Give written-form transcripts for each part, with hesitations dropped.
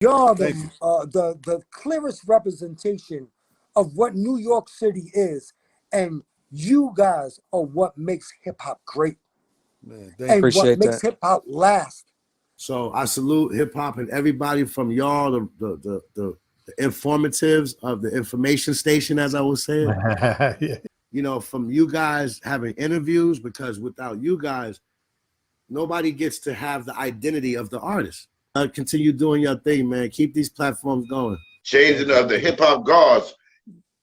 You're Thank you. the clearest representation of what New York City is, and you guys are what makes hip hop great Man, thank you. and what Appreciate makes that. hip hop last. So I salute hip hop and everybody from y'all, the informatives of the information station, as I would say it. Yeah. You know, from you guys having interviews, because without you guys, nobody gets to have the identity of the artist. Continue doing your thing, man. Keep these platforms going. Changing of the hip hop gods.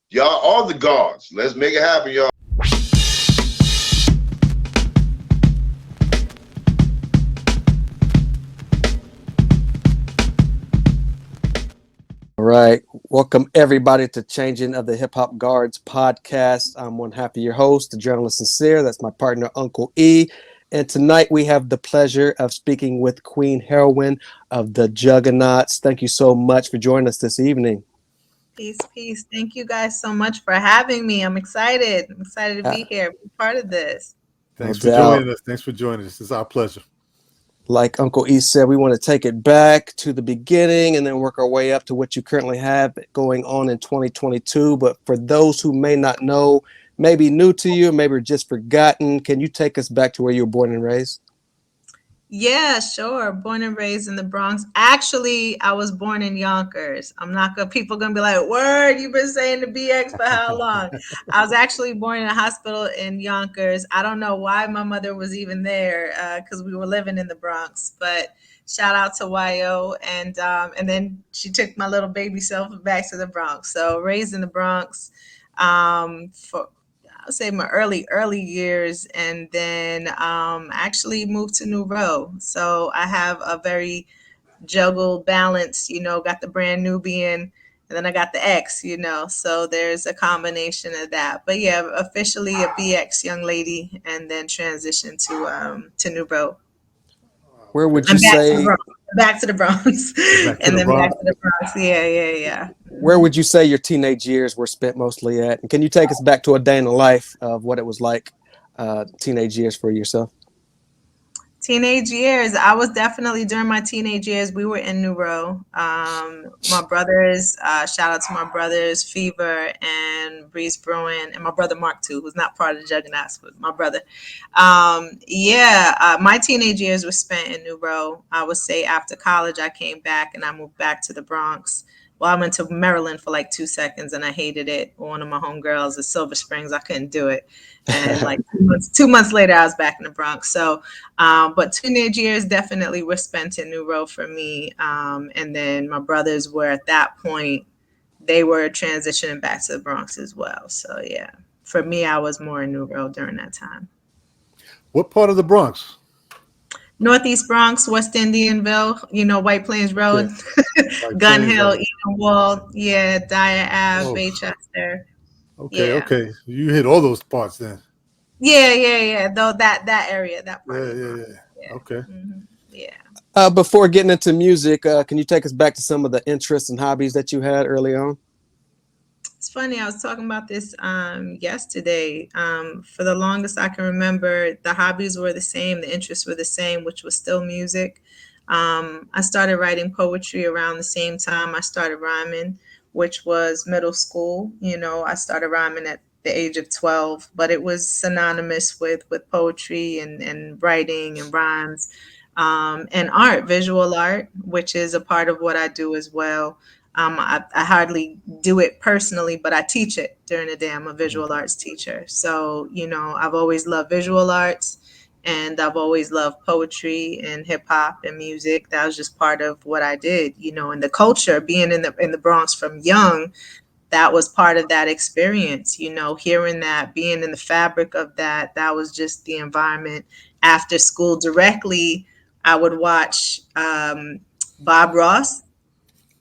Y'all are the gods. Let's make it happen, y'all. All right. Welcome everybody to Changing of the Hip Hop Guards podcast. I'm one half of your host, the journalist Sincere. That's my partner, Uncle E. And tonight we have the pleasure of speaking with Queen Herawin of the Juggernauts. Thank you so much for joining us this evening. Peace, peace. Thank you guys so much for having me. I'm excited. I'm excited to be here, be part of this. Thanks No for doubt. joining us. Thanks for joining us. It's our pleasure. Like Uncle E said, we want to take it back to the beginning and then work our way up to what you currently have going on in 2022. But for those who may not know, maybe new to you, maybe just forgotten, can you take us back to where you were born and raised? Yeah, sure. Born and raised in the Bronx. Actually, I was born in Yonkers. I'm not gonna, people gonna be like, word, you've been saying the BX for how long? I was actually born in a hospital in Yonkers. I don't know why my mother was even there, because we were living in the Bronx, but shout out to YO. And then she took my little baby self back to the Bronx. So raised in the Bronx, for I would say my early years, and then actually moved to New Row. So I have a very juggle balance, got the brand Nubian, and then I got the X, so there's a combination of that. But yeah, officially a BX young lady, and then transitioned to New Row. Where would you say? Back to the Bronx, Back to and the then Bronx. back to the Bronx. Yeah. Where would you say your teenage years were spent mostly at? And can you take us back to a day in the life of what it was like teenage years for yourself? Teenage years, I was definitely, during my teenage years, we were in New Row. My brothers, shout out to my brothers, Fever and Breeze Bruin, and my brother Mark too, who's not part of the Juggernauts, but my brother. My teenage years were spent in New Row. I would say after college, I came back and I moved back to the Bronx. Well, I went to Maryland for like 2 seconds and I hated it. One of my homegirls at Silver Springs, I couldn't do it. And like 2 months later, I was back in the Bronx. So, but teenage years definitely were spent in New Row for me. And then my brothers were at that point, they were transitioning back to the Bronx as well. So yeah, for me, I was more in New Row during that time. What part of the Bronx? Northeast Bronx, West Indianville, White Plains Road, Like Gun Plains, Hill, like- Edenwald, Dyer Ave, Oh. Baychester. Okay, Yeah. okay. You hit all those parts then. Yeah. Though that area, that part. Yeah. Okay. Mm-hmm. Yeah. Before getting into music, can you take us back to some of the interests and hobbies that you had early on? It's funny, I was talking about this yesterday. For the longest I can remember, the hobbies were the same, the interests were the same, which was still music. I started writing poetry around the same time I started rhyming, which was middle school. I started rhyming at the age of 12, but it was synonymous with poetry and writing and rhymes, and art, visual art, which is a part of what I do as well. I hardly do it personally, but I teach it during the day. I'm a visual arts teacher. So, I've always loved visual arts, and I've always loved poetry and hip hop and music. That was just part of what I did, and the culture, being in the Bronx from young, that was part of that experience, hearing that, being in the fabric of that was just the environment. After school directly, I would watch Bob Ross.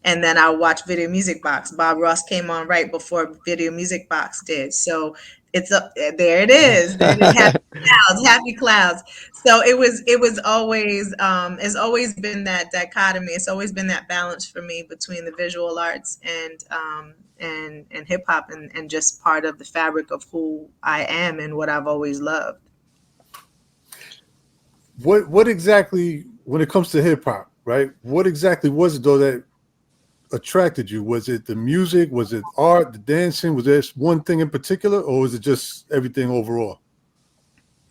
And then I watched Video Music Box. Bob Ross came on right before Video Music Box did. So it's up there. It is. Happy clouds. So it was always it's always been that dichotomy. It's always been that balance for me between the visual arts and hip hop, and just part of the fabric of who I am and what I've always loved. What exactly, when it comes to hip hop, right? What exactly was it though that attracted you? Was it the music? Was it art, the dancing? Was there one thing in particular, or was it just everything overall?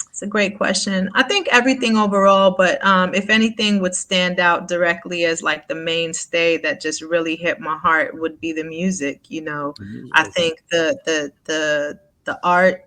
It's a great question. I think everything overall, but if anything would stand out directly as like the mainstay that just really hit my heart would be the music. You know, I Okay. think the art,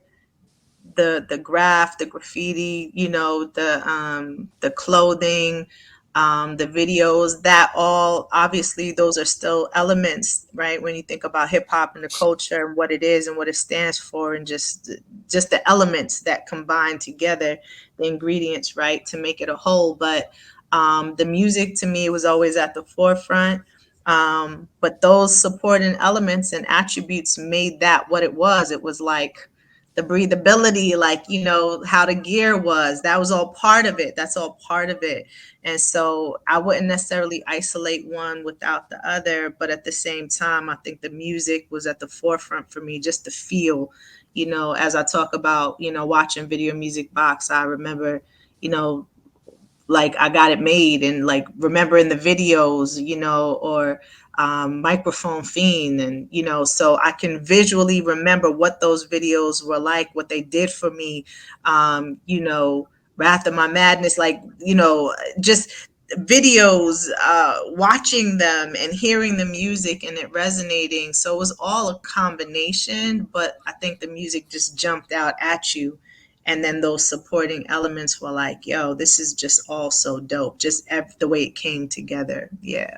the graph, the graffiti, you know, the clothing, the videos, that all obviously those are still elements, right? When you think about hip hop and the culture and what it is and what it stands for, and just the elements that combine together, the ingredients, right, to make it a whole. But the music to me was always at the forefront. But those supporting elements and attributes made that what it was. It was like the breathability, like, you know, how the gear was, that was all part of it. That's all part of it. And so I wouldn't necessarily isolate one without the other, but at the same time, I think the music was at the forefront for me, just to feel, you know, as I talk about, you know, watching Video Music Box, I remember, you know, like I got it made and like remembering the videos, you know, or Microphone Fiend. And, you know, so I can visually remember what those videos were like, what they did for me, you know, Wrath of My Madness, like, you know, just videos, watching them and hearing the music and it resonating. So it was all a combination, but I think the music just jumped out at you. And then those supporting elements were like, yo, this is just all so dope. Just the way it came together. Yeah.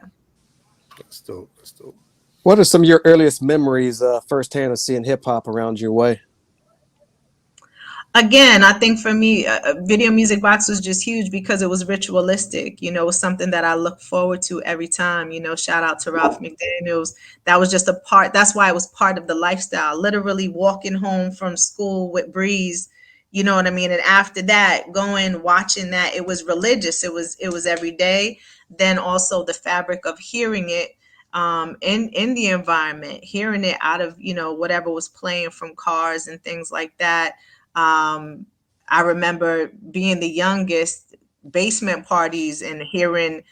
That's dope. That's dope. What are some of your earliest memories firsthand of seeing hip hop around your way? Again, I think for me, Video Music Box was just huge because it was ritualistic. You know, it was something that I look forward to every time. You know, shout out to Ralph McDaniels. That was just a part. That's why it was part of the lifestyle. Literally walking home from school with Breeze. You know what I mean? And after that, going watching that, it was religious. It was every day. Then also the fabric of hearing it in the environment, hearing it out of, you know, whatever was playing from cars and things like that. I remember being the youngest, basement parties and hearing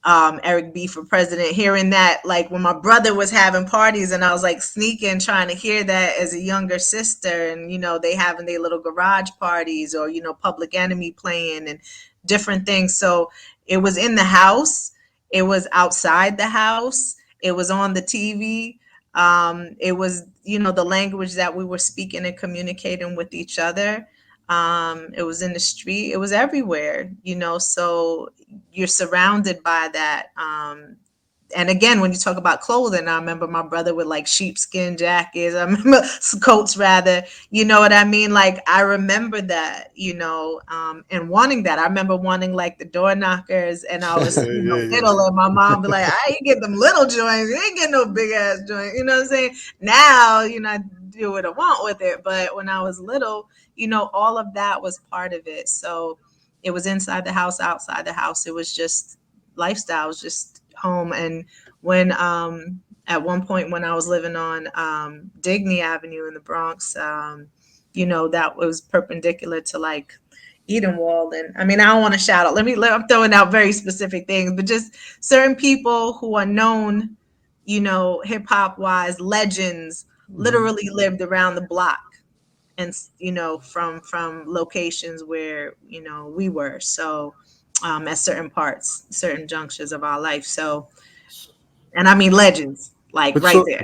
Eric B for president, hearing that like when my brother was having parties and I was like sneaking trying to hear that as a younger sister, and you know, they having their little garage parties, or you know, Public Enemy playing and different things. So it was in the house, it was outside the house, it was on the TV. It was, you know, the language that we were speaking and communicating with each other. It was in the street, it was everywhere, you know, so you're surrounded by that. And again, when you talk about clothing, I remember my brother with like sheepskin jackets, I remember coats rather, you know what I mean? Like, I remember that, you know, and wanting that. I remember wanting like the door knockers, and I was, you know, Yeah. little, and my mom be like, I ain't get them little joints, you ain't get no big ass joint, you know what I'm saying? Now, you know, I do what I want with it. But when I was little, you know, all of that was part of it. So it was inside the house, outside the house. It was just lifestyle, it was just home. And when at one point when I was living on Digney Avenue in the Bronx, you know, that was perpendicular to like Edenwald. And I mean, I don't want to shout out, I'm throwing out very specific things, but just certain people who are known, you know, hip hop wise, legends, literally lived around the block, and you know, from locations where, you know, we were. So at certain junctures of our life. So, and I mean legends, like But right so, there.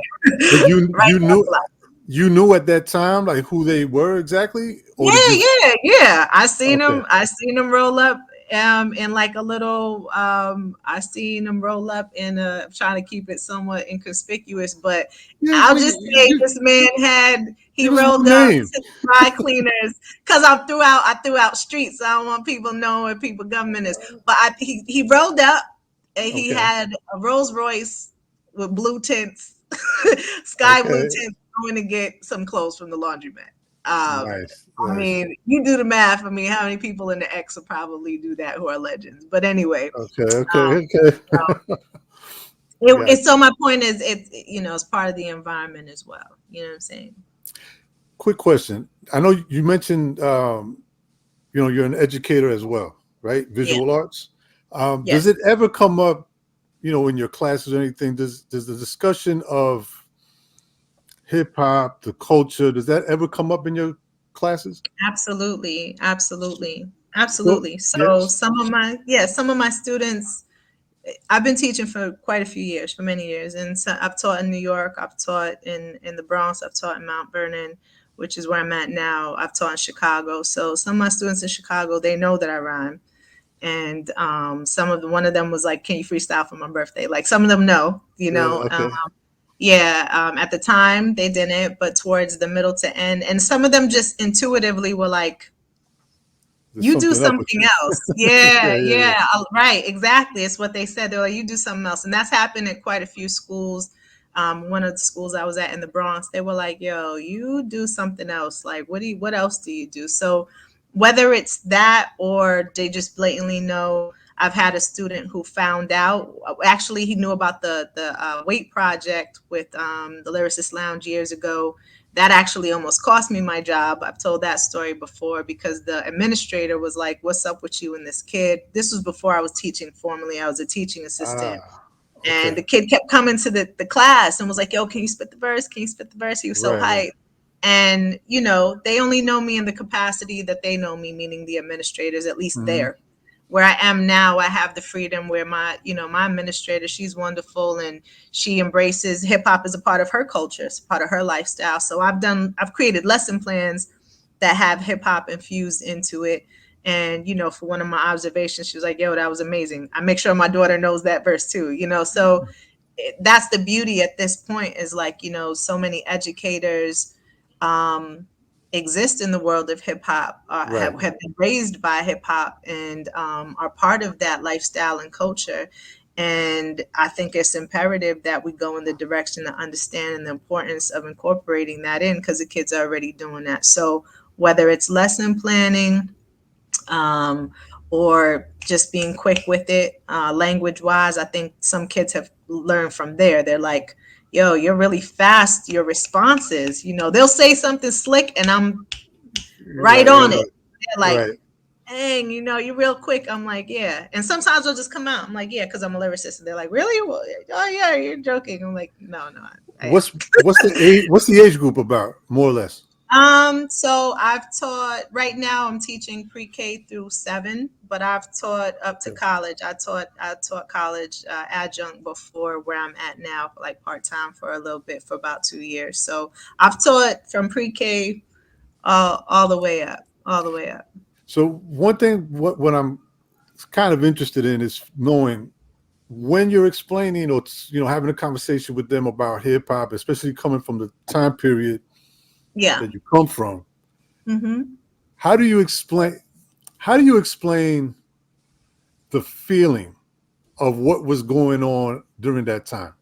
but you Right you there on the knew block. you knew at that time like who they were exactly, or did you? Yeah. I seen Okay. them. Roll up in like a little. I seen them roll up in a. I'm trying to keep it somewhat inconspicuous, but Yeah, I'll just say this man he give us rolled one up name. to dry cleaners because I threw out streets. So I don't want people knowing where people government is. But he rolled up and he Okay. had a Rolls Royce with blue tints, sky blue Okay. tints, going to get some clothes from the laundromat. Um, Nice. I Nice. mean, you do the math. I mean, how many people in the X will probably do that who are legends? But anyway, Okay. um, Okay. Okay. it's Gotcha. so my point is, it's, you know, it's part of the environment as well. You know what I'm saying? Quick question. I know you mentioned, you know, you're an educator as well, right? Yeah. Visual arts. Does Yes. it ever come up, in your classes or anything, does the discussion of hip hop, the culture, does that ever come up in your classes? Absolutely, absolutely, So, absolutely. So yes. some of my students, I've been teaching for quite a few years, for many years, and so I've taught in New York, I've taught in the Bronx, I've taught in Mount Vernon, which is where I'm at now. I've taught in Chicago. So some of my students in Chicago, they know that I rhyme, and one of them was like, "Can you freestyle for my birthday?" Like some of them know, Okay. Yeah, at the time they didn't, but towards the middle to end, and some of them just intuitively were like, There's "You do something up with something you. else." Yeah, Yeah. yeah, right, exactly. It's what they said. They're like, "You do something else," and that's happened at quite a few schools. One of the schools I was at in the Bronx, they were like, "Yo, you do something else. Like, what else do you do?" So whether it's that or they just blatantly know. I've had a student who found out. Actually, he knew about the weight project with the Lyricist Lounge years ago. That actually almost cost me my job. I've told that story before because the administrator was like, "What's up with you and this kid?" This was before I was teaching formally. I was a teaching assistant. And Okay. the kid kept coming to the class and was like, "Yo, can you spit the verse? Can you spit the verse?" He was so Right. hyped. And, they only know me in the capacity that they know me, meaning the administrators, at least Mm-hmm. there. Where I am now, I have the freedom where my administrator, she's wonderful and she embraces hip hop as a part of her culture, it's a part of her lifestyle. So I've created lesson plans that have hip hop infused into it. And, for one of my observations, she was like, "Yo, that was amazing. I make sure my daughter knows that verse too," So that's the beauty at this point is like, so many educators um, exist in the world of hip hop, Right. have been raised by hip hop and are part of that lifestyle and culture. And I think it's imperative that we go in the direction of understanding the importance of incorporating that in because the kids are already doing that. So whether it's lesson planning, um, or just being quick with it, language wise, I think some kids have learned from there. They're like, "Yo, you're really fast, your responses, they'll say something slick and I'm right Right. on Right. it. Right. They're like, Right. "Dang, you're real quick." I'm like, "Yeah." And sometimes they'll just come out. I'm like, "Yeah," because I'm a lyricist. And they're like, "Really? Well, oh yeah, you're joking." I'm like, "No, no, I am." What's the age group about, more or less? So I've taught right now I'm teaching pre-K through 7, but I've taught up to Okay. college. I taught college adjunct before where I'm at now, like part-time for a little bit for about 2 years. So I've taught from pre-K all the way up, all the way up. So one thing, what I'm kind of interested in is knowing when you're explaining or having a conversation with them about hip hop, especially coming from the time period Yeah. that you come from. Mm-hmm. How do you explain? How do you explain the feeling of what was going on during that time?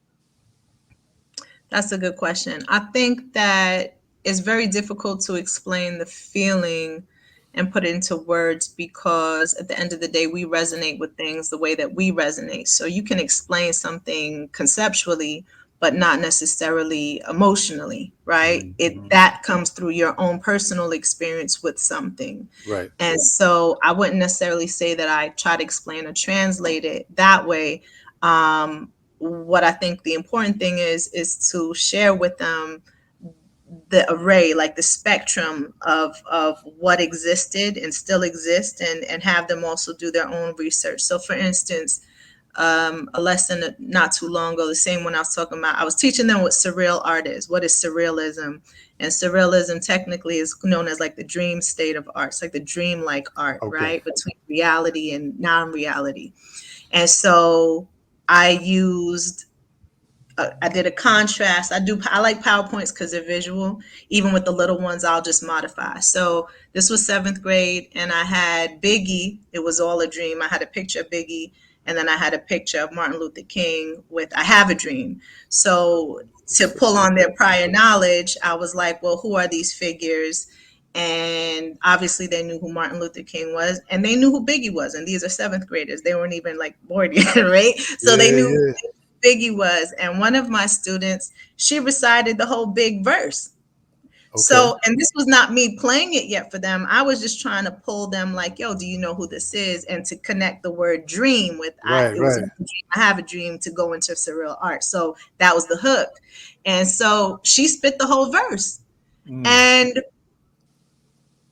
That's a good question. I think that it's very difficult to explain the feeling and put it into words because at the end of the day, we resonate with things the way that we resonate. So you can explain something conceptually, but not necessarily emotionally, right? Mm-hmm. That comes through your own personal experience with something. Right. And so I wouldn't necessarily say that I try to explain or translate it that way. What I think the important thing is to share with them the array, like the spectrum of what existed and still exists, and have them also do their own research. So for instance, a lesson not too long ago, the same one I was talking about, I was teaching them what surreal art is. What is surrealism? And surrealism technically is known as like the dream state of art. It's like the dream-like art, Okay. right? Between reality and non-reality. And so I did a contrast. I like PowerPoints because they're visual. Even with the little ones, I'll just modify. So this was 7th grade, and I had Biggie. It was all a dream. I had a picture of Biggie, and then I had a picture of Martin Luther King with "I Have a Dream." So to pull on their prior knowledge, I was like, well, who are these figures? And obviously they knew who Martin Luther King was, and they knew who Biggie was. And these are 7th graders. They weren't even like bored yet, right? So they Yeah. knew Yeah. Biggie was. And one of my students, she recited the whole big verse. So, and this was not me playing it yet for them. I was just trying to pull them like, yo, do you know who this is? And to connect the word dream with, Right, it was right. my dream. I have a dream to go into surreal art. So that was the hook. And so she spit the whole verse. And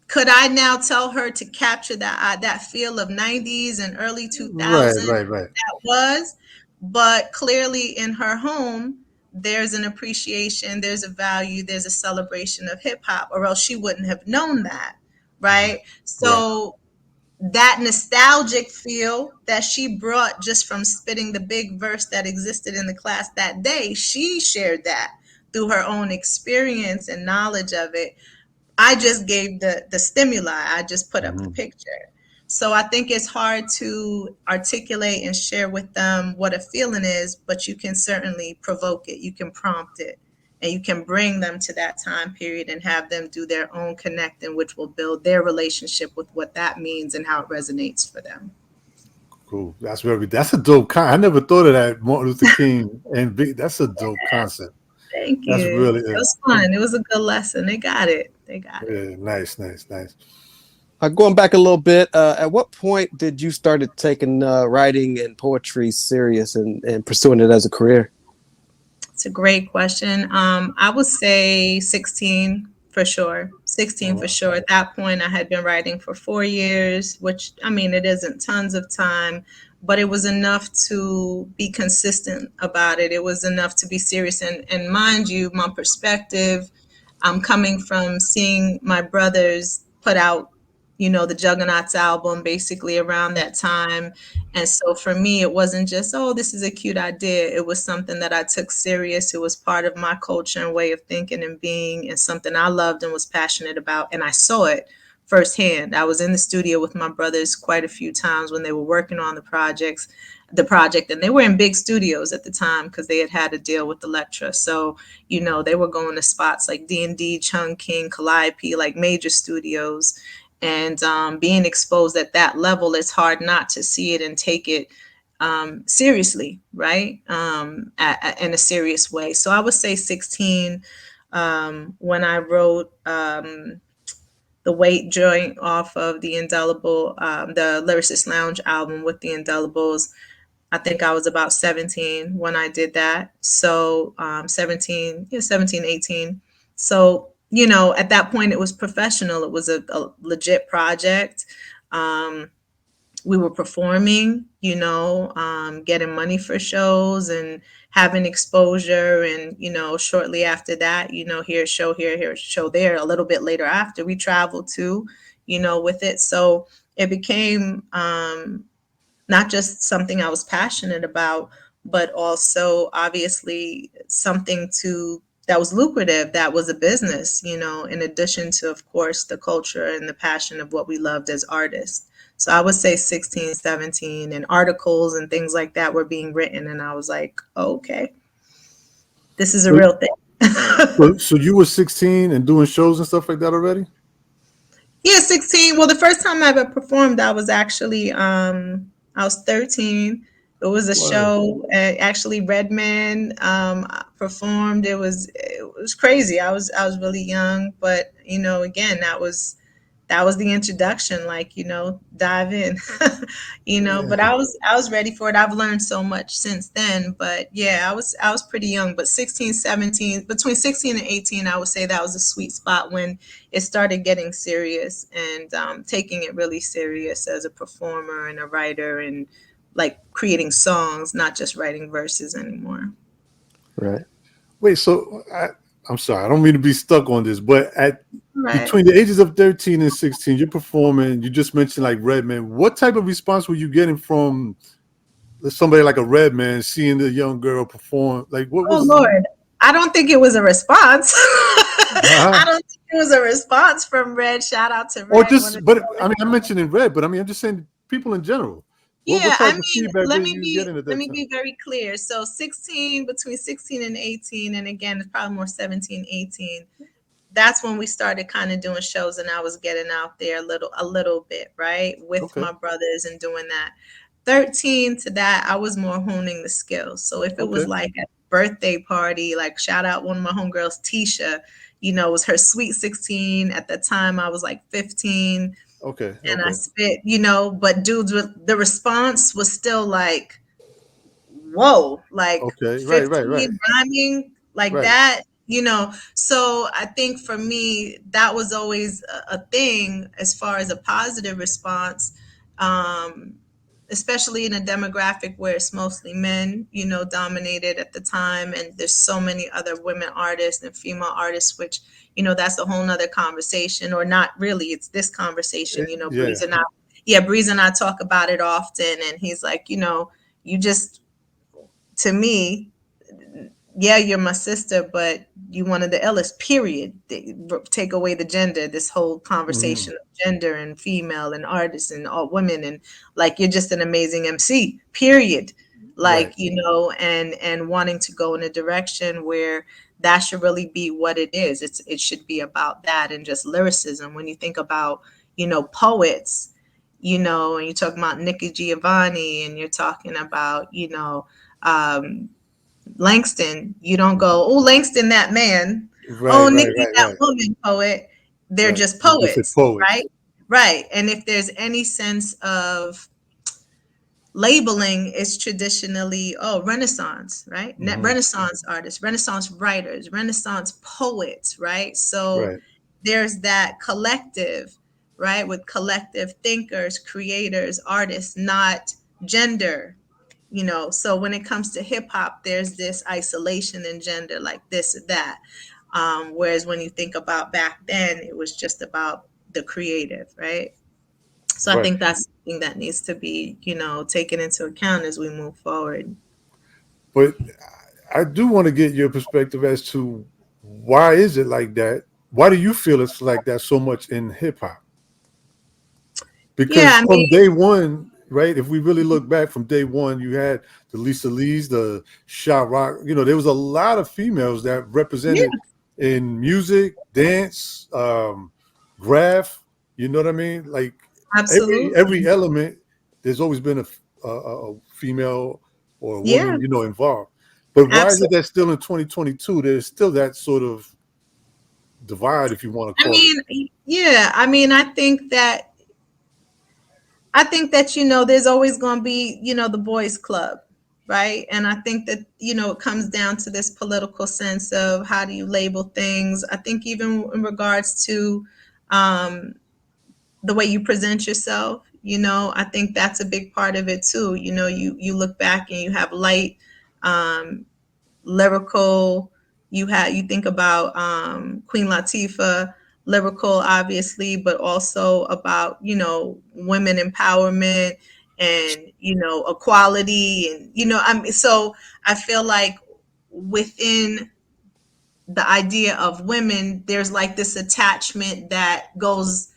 could I now tell her to capture that feel of 90s and early 2000s? Right. That was, but clearly in her home, there's an appreciation, there's a value, there's a celebration of hip hop, or else she wouldn't have known that, right? So that nostalgic feel that she brought just from spitting the big verse that existed in the class that day, she shared that through her own experience and knowledge of it. I just gave the stimuli. I just put up the picture. So I think it's hard to articulate and share with them what a feeling is, but you can certainly provoke it. You can prompt it, and you can bring them to that time period and have them do their own connecting, which will build their relationship with what that means and how it resonates for them. Cool. That's a dope I never thought of that. Martin Luther King and Big. That's a dope concept. Thank That's you. really It was fun. It was a good lesson. They got it. Yeah, nice. Going back a little bit, at what point did you started taking writing and poetry serious and pursuing it as a career? It's a great question. I would say 16 for sure. 16 for sure. At that point, I had been writing for 4 years, which, I mean, it isn't tons of time, but it was enough to be consistent about it. It was enough to be serious. And mind you, my perspective, I'm coming from seeing my brothers put out, the Juggernauts album basically around that time. And so for me, it wasn't just, oh, this is a cute idea. It was something that I took serious. It was part of my culture and way of thinking and being, and something I loved and was passionate about. And I saw it firsthand. I was in the studio with my brothers quite a few times when they were working on the project, and they were in big studios at the time because they had a deal with Elektra. So, they were going to spots like D&D, Chung King, Calliope, like major studios. And being exposed at that level, it's hard not to see it and take it seriously, right? In a serious way. So I would say 16 when I wrote the weight joint off of the Indelible, the Lyricist Lounge album with the Indelibles. I think I was about 17 when I did that. So 17, 18. So, at that point it was professional. It was a legit project. We were performing, getting money for shows and having exposure. And, shortly after that, here a show there. A little bit later after, we traveled too, with it. So it became not just something I was passionate about, but also obviously something that was lucrative, that was a business, in addition to, of course, the culture and the passion of what we loved as artists. So I would say 16, 17, and articles and things like that were being written. And I was like, oh, okay, this is a real thing. So you were 16 and doing shows and stuff like that already? Yeah, 16. Well, the first time I ever performed, I was actually, I was 13. It was a show. Actually, Redman performed. It was crazy. I was really young, but again, that was the introduction. Like, dive in, But I was ready for it. I've learned so much since then. But yeah, I was pretty young. But 16, 17, between 16 and 18, I would say that was a sweet spot when it started getting serious and taking it really serious as a performer and a writer and like creating songs, not just writing verses anymore. Right. Wait, so I'm sorry, I don't mean to be stuck on this, but between the ages of 13 and 16, you're performing, you just mentioned like Redman. What type of response were you getting from somebody like a Redman seeing the young girl perform? Like, what was... Oh, Lord. I don't think it was a response. I don't think it was a response from Red. Shout out to Red. Or just, but I mean, I'm mentioning Red, but I mean, I'm just saying people in general. Yeah, I mean, let me be very clear. So between 16 and 18, and again, it's probably more 17, 18. That's when we started kind of doing shows, and I was getting out there a little bit, right, with my brothers and doing that. 13 to that, I was more honing the skills. So if it was like at birthday party. Like, shout out one of my homegirls, Tisha. You know, it was her sweet 16. At the time, I was like 15. Okay. And Okay. I spit, you know, but dudes, the response was still like, whoa, like Okay. Right. Right. Right. 15 rhyming like Right. that, you know. So I think for me, that was always a thing as far as a positive response, especially in a demographic where it's mostly men, you know, dominated at the time. And there's so many other women artists and female artists, which, you know, that's a whole nother conversation, or not really, it's this conversation, you know. Yeah. Breeze and I talk about it often. And he's like, you know, you just, to me, yeah, you're my sister, but you one of the illest, period. Take away the gender, this whole conversation of gender and female and artists and all women, and like, you're just an amazing MC, period. Like, Right. you know, and wanting to go in a direction where that should really be what it is. It should be about that and just lyricism. When you think about, you know, poets, you know, and you talk about Nikki Giovanni, and you're talking about, you know, Langston, you don't go, oh, Langston, that man. Right. Oh, Right. Nikki, Right. that Right. woman poet. They're Right. just You just said poets, poets. right? Right. And if there's any sense of labeling, it's traditionally, oh, Renaissance, right? Renaissance artists, Renaissance writers, Renaissance poets, right? So Right. there's that collective, right? With collective thinkers, creators, artists, not gender, you know. So when it comes to hip hop, there's this isolation in gender, like this or that. Whereas when you think about back then, it was just about the creative, right? So I Right. think that's something that needs to be, you know, taken into account as we move forward. But I do want to get your perspective as to why is it like that? Why do you feel it's like that so much in hip hop? Yeah, Because I from mean, day one, right? If we really look back from day one, you had the Lisa Lees, the Shot Rock. You know, there was a lot of females that yeah, represented in music, dance, graph. You know what I mean? Like every absolutely. element, there's always been a female or a Yeah, woman, you know, involved. But why is it absolutely. that still in 2022 there's still that sort of divide, if you want to I call it? mean, yeah, I mean, I think that, you know, there's always going to be, you know, the boys club, right? And I think that, you know, it comes down to this political sense of how do you label things. I think even in regards to um, the way you present yourself, you know, I think that's a big part of it too. You know, you look back and you have light, um, lyrical. You think about Queen Latifah, lyrical, obviously, but also about, you know, women empowerment and, you know, equality, and, you know, I mean, so I feel like within the idea of women, there's like this attachment that goes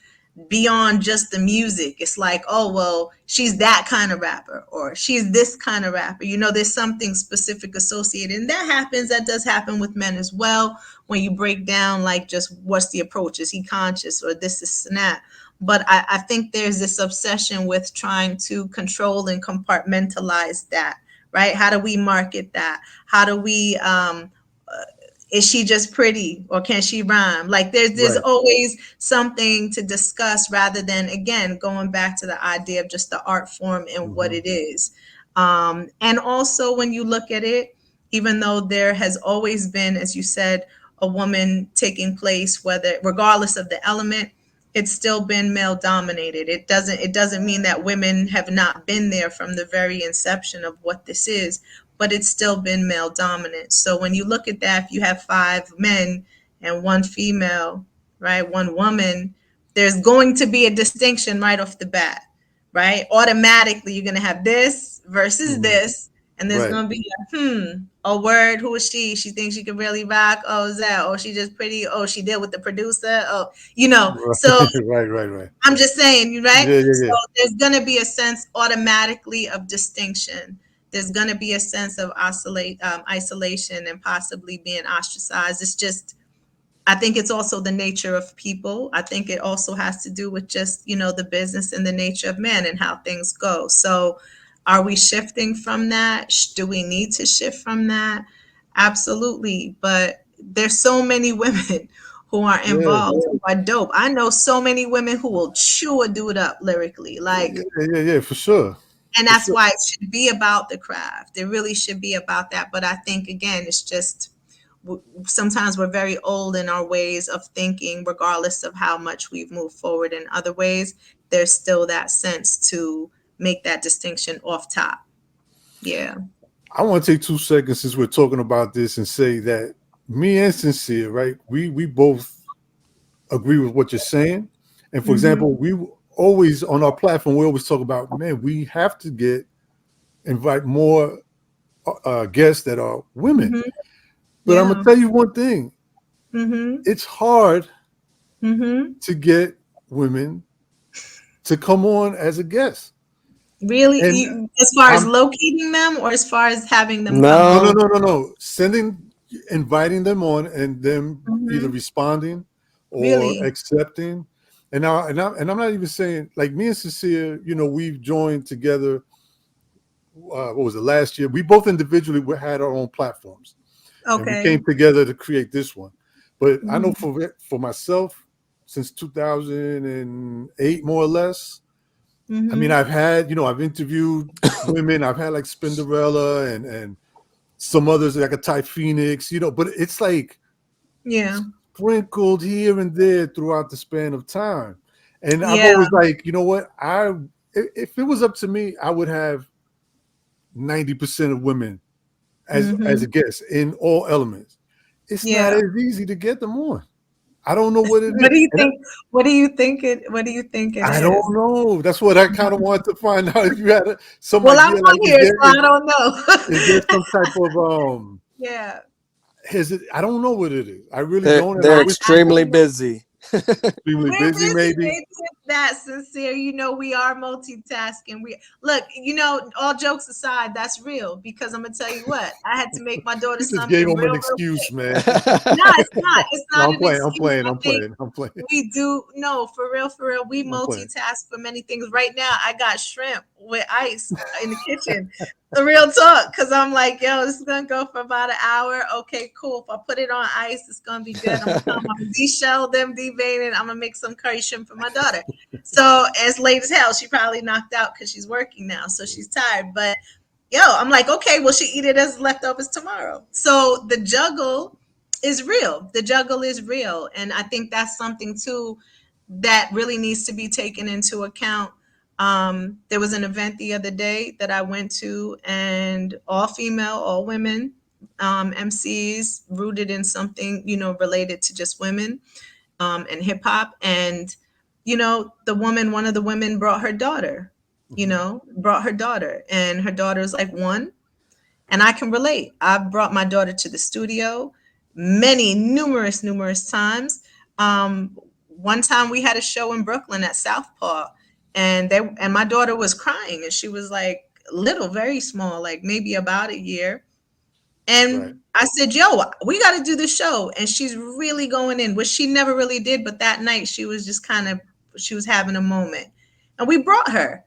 beyond just the music. It's like, oh, well, she's that kind of rapper, or she's this kind of rapper. You know, there's something specific associated. And that happens, that does happen with men as well. When you break down, like, just what's the approach? Is he conscious, or this is and that? But I think there's this obsession with trying to control and compartmentalize that, right? How do we market that? How do we is she just pretty, or can she rhyme? Like, there's Right. always something to discuss, rather than, again, going back to the idea of just the art form and what Hmm. it is. And also, when you look at it, even though there has always been, as you said, a woman taking place, whether regardless of the element, it's still been male dominated. It doesn't mean that women have not been there from the very inception of what this is, but it's still been male dominant. So when you look at that, if you have 5 men and 1 female, right, 1 woman, there's going to be a distinction right off the bat, right? Automatically, you're going to have this versus Hmm. this, and there's Right. going to be a word. Who is she? She thinks she can really rock. Oh, is that? Oh, she just pretty. Oh, she did with the producer. Oh, you know. So Right. Right. Right. I'm just saying, right? Yeah. Yeah. So Yeah. there's going to be a sense automatically of distinction. There's going to be a sense of isolation and possibly being ostracized. It's just, I think it's also the nature of people. I think it also has to do with just, you know, the business and the nature of man and how things go. So are we shifting from that? Do we need to shift from that? Absolutely. But there's so many women who are Yeah, involved who are dope. I know so many women who will chew a dude up lyrically. Like, yeah, for sure. and For that's sure. why it should be about the craft. It really should be about that. But I think, again, it's just sometimes we're very old in our ways of thinking, regardless of how much we've moved forward in other ways. There's still that sense to make that distinction off top. Yeah. I want to take 2 seconds since we're talking about this and say that me and Sincere, right? We both agree with what you're saying. And for example, we always on our platform, we always talk about, man, we have to invite more guests that are women. Mhm. But I'm Yeah. gonna tell you one thing: it's hard to get women to come on as a guest. Really? And As far as I'm locating them or as far as having them come no, on? No. inviting them on and them either responding or Really? accepting. And I'm not even saying like me and Cecilia, we've joined together. What was it last year? We both individually had our own platforms, and we Okay. came together to create this one. But I know Mhm. for myself, since 2008, more or less. I mean, Mhm. I've interviewed women. I've had like Spinderella and some others like a Ty Phoenix, but it's like Yeah. sprinkled here and there throughout the span of time. And I've Yeah. always like, you know what? If it was up to me, I would have 90% of women as a Mhm. guest in all elements. It's not Yeah. as easy to get them on. I don't know what it What is. do you And think? What do you think it I is? don't know. That's what I kind of wanted to find out. If you had some Well, I'm idea, like on here, so I don't is there know. some type of Yeah. I don't know what it is. I really They're don't, and I they're wish I extremely don't know. busy. extremely We're busy, busy. maybe. Maybe it's that sincere. We are multitasking. We look. All jokes aside, that's real because I'm gonna tell you what. I had to make my daughter You just gave something him real, an real excuse, quick. man. No, it's not. It's No, not I'm an playing. I'm excuse. playing. I I'm think playing. I'm playing. we do no for real, for real. We I'm playing. multitask for many things. Right now, I got shrimp with ice in the kitchen. The real talk, because I'm like, yo, this is gonna go for about an hour. Okay, cool. If I put it on ice, it's gonna be good. I'm gonna de-shell them, de-vein it. I'm gonna make some curry shrimp for my daughter. So as late as hell, she probably knocked out because she's working now, so she's tired. But I'm like, okay, well, she eat it as leftovers tomorrow. So the juggle is real. The juggle is real. And I think that's something too that really needs to be taken into account. There was an event the other day that I went to, and all female, all women MCs rooted in something, related to just women and hip hop. And, one of the women brought her daughter, Mhm. and her daughter's like one. And I can relate. I've brought my daughter to the studio numerous times. One time we had a show in Brooklyn at Southpaw, and my daughter was crying, and she was like little, very small, like maybe about a year. Right. And I said, yo, we got to do the show. And she's really going in, which she never really did. But that night she was just she was having a moment. And we brought her.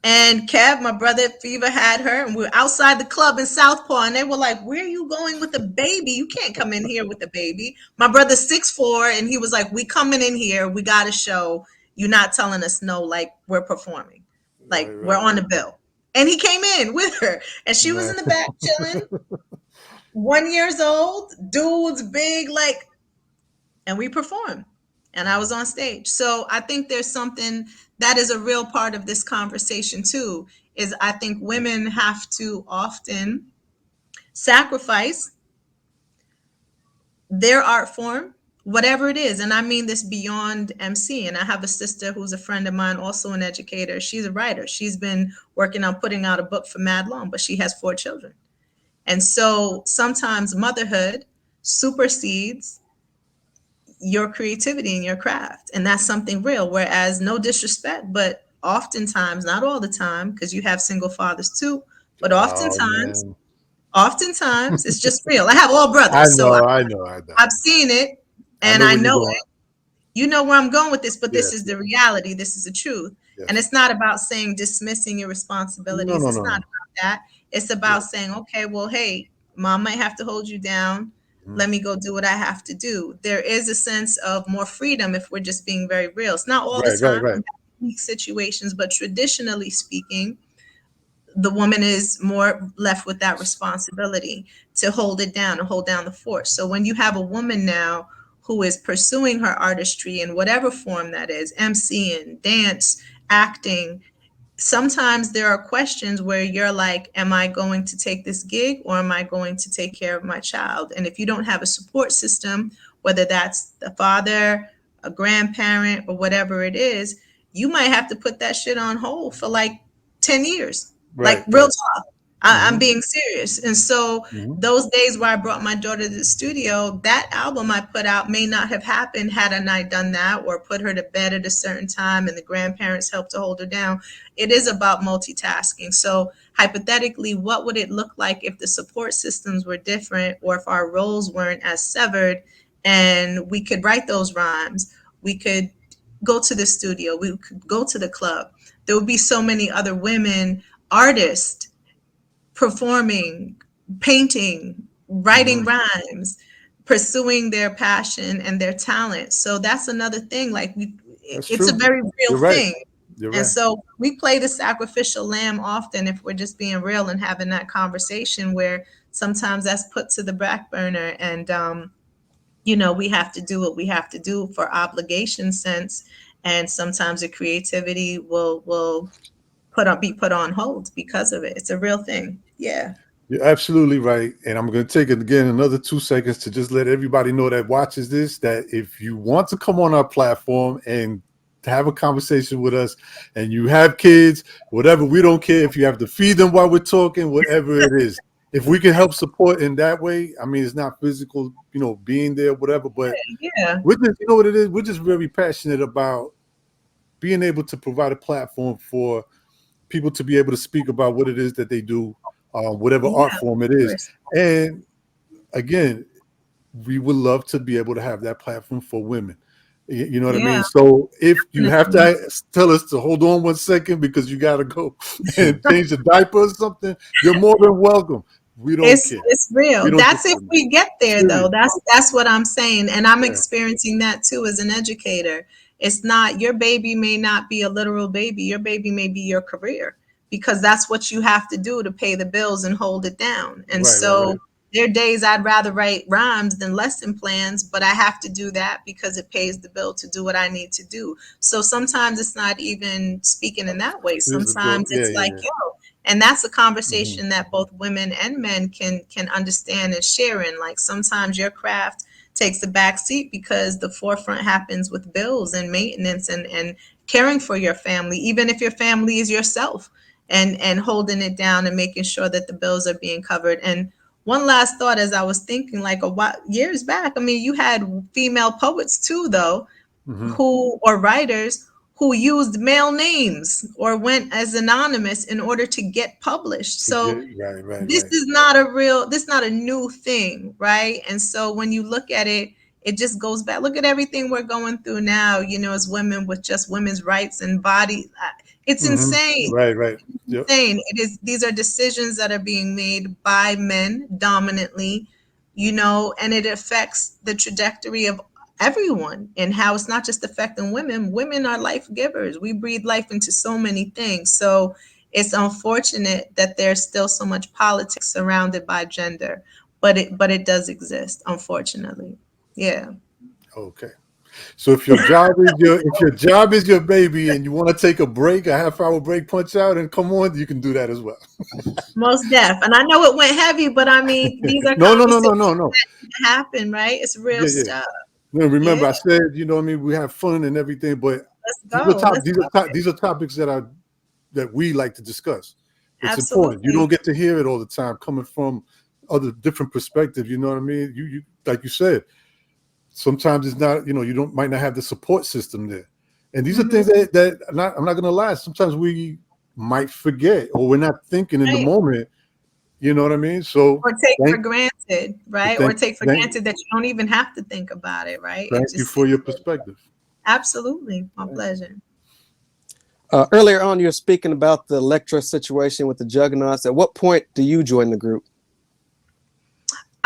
And Kev, my brother Fever, had her. And we were outside the club in Southpaw. And they were like, where are you going with the baby? You can't come in here with the baby. My brother's 6'4", and he was like, we coming in here. We got a show. You're not telling us no, like we're performing. Right. Like we're Right. on the bill. And he came in with her. And she was Right. in the back chilling. 1 years old, dudes big, like, and we performed. And I was on stage. So I think there's something that is a real part of this conversation too, is I think women have to often sacrifice their art form, whatever it is. And I mean this beyond MC. And I have a sister who's a friend of mine, also an educator. She's a writer. She's been working on putting out a book for mad long, but she has 4 children. And so sometimes motherhood supersedes your creativity and your craft. And that's something real. Whereas, no disrespect, but oftentimes, not all the time, because you have single fathers too, but Oh oftentimes, man. it's just real. I have all I brothers, so know. I know. I know. I've seen it I and know I where you're know going. it. You know where I'm going with this, but this Yes. is the reality. This is the truth. And Yes. it's not about saying dismissing your No. responsibilities. No. It's No. not No. about that. It's Yeah. about saying, okay, well, hey, Mom might have to hold you down. Let me go do what I have to do. There is a sense of more freedom if we're just being very real. It's not all the Right, time. right, right. Unique situations, but traditionally speaking, the woman is more left with that responsibility to hold it down and hold down the force. So when you have a woman now who is pursuing her artistry in whatever form that is, emceeing, dance, acting, sometimes there are questions where you're like, am I going to take this gig or am I going to take care of my child? And if you don't have a support system, whether that's the father, a grandparent, or whatever it is, you might have to put that shit on hold for like 10 years. Like, Right, real right. talk. I'm being serious. And so Mhm. those days where I brought my daughter to the studio, that album I put out may not have happened had I not done that or put her to bed at a certain time and the grandparents helped to hold her down. It is about multitasking. So hypothetically, what would it look like if the support systems were different or if our roles weren't as severed and we could write those rhymes? We could go to the studio, we could go to the club. There would be so many other women artists performing, painting, writing rhymes, pursuing their passion and their talent. So that's another thing. Like, That's it's a true. very real You're right. thing. You're And right. so we play the sacrificial lamb often if we're just being real and having that conversation where sometimes that's put to the back burner. And, we have to do what we have to do for obligation sense. And sometimes the creativity will be put on hold because of it. It's a real thing. Yeah. You're absolutely right. And I'm going to take it again another 2 seconds to just let everybody know that watches this, that if you want to come on our platform and to have a conversation with us and you have kids, whatever, we don't care if you have to feed them while we're talking, whatever it is. If we can help support in that way, I mean, it's not physical, being there, whatever, but Yeah. we're just, you know what it is? We're just very passionate about being able to provide a platform for people to be able to speak about what it is that they do, whatever art Yeah, form it of is. course. And again, we would love to be able to have that platform for women. You know what I Yeah, mean? So if you have definitely. to tell us to hold on 1 second because you got to go and change the diaper or something, you're more than welcome. We don't care. It's We real. don't That's if discriminate. we get there though. Serious. That's what I'm saying. And I'm Yeah. experiencing that too as an educator. It's not, your baby may not be a literal baby. Your baby may be your career because that's what you have to do to pay the bills and hold it down. And Right, right, right. so there are days I'd rather write rhymes than lesson plans, but I have to do that because it pays the bill to do what I need to do. So sometimes it's not even speaking in that way. Here's the door. Sometimes Yeah, it's like, yeah, yo, and that's a yeah. conversation that both women and men can understand and share in. Like, sometimes your craft takes the back seat because the forefront happens with bills and maintenance and caring for your family, even if your family is yourself, and holding it down and making sure that the bills are being covered. And one last thought, as I was thinking, like a while, years back, I mean, you had female poets too, though, Mhm. or writers who used male names or went as anonymous in order to get published. So Right, right, this right. is not a new thing, right? And so when you look at it, it just goes back. Look at everything we're going through now, as women with just women's rights and body. It's insane. Right, right. Yep. Insane. These are decisions that are being made by men dominantly, and it affects the trajectory of everyone, and how it's not just affecting women. Women are life givers. We breathe life into so many things. So it's unfortunate that there's still so much politics surrounded by gender, but it does exist, unfortunately. Yeah. Okay. So if your job is your baby and you want to take a break, a half-hour break, punch out and come on, you can do that as well. Most deaf. And I know it went heavy, but I mean, these are No, no, no, no, conversations no, no. that happen, right? It's real Yeah, yeah. stuff. No, Yeah. remember, I said, what I mean, we have fun and everything, but Let's go. Let's go. these are topics that we like to discuss. It's important. You Absolutely. don't get to hear it all the time coming from other different perspectives. You know what I mean? You like you said, sometimes it's not, you might not have the support system there. And these are things that I'm not going to lie. Sometimes we might forget or we're not thinking in the Right. moment. You know what I mean? So Or take for thank, granted, right? Or thank, take for thank, granted that you don't even have to think about it, right? It thank you just for your perspective. absolutely my pleasure. Earlier on, you were speaking about the Electra situation with the Juggernauts. At what point do you join the group?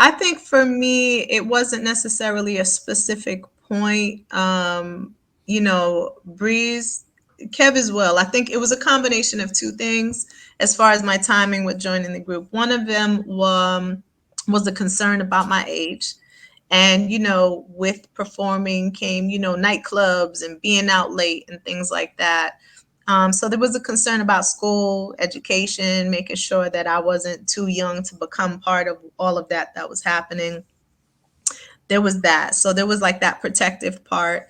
I think for me, it wasn't necessarily a specific point. Breeze, Kev as well. I think it was a combination of two things as far as my timing with joining the group. One of them was a concern about my age. And, with performing came, nightclubs and being out late and things like that. So there was a concern about school, education, making sure that I wasn't too young to become part of all of that was happening. There was that. So there was like that protective part,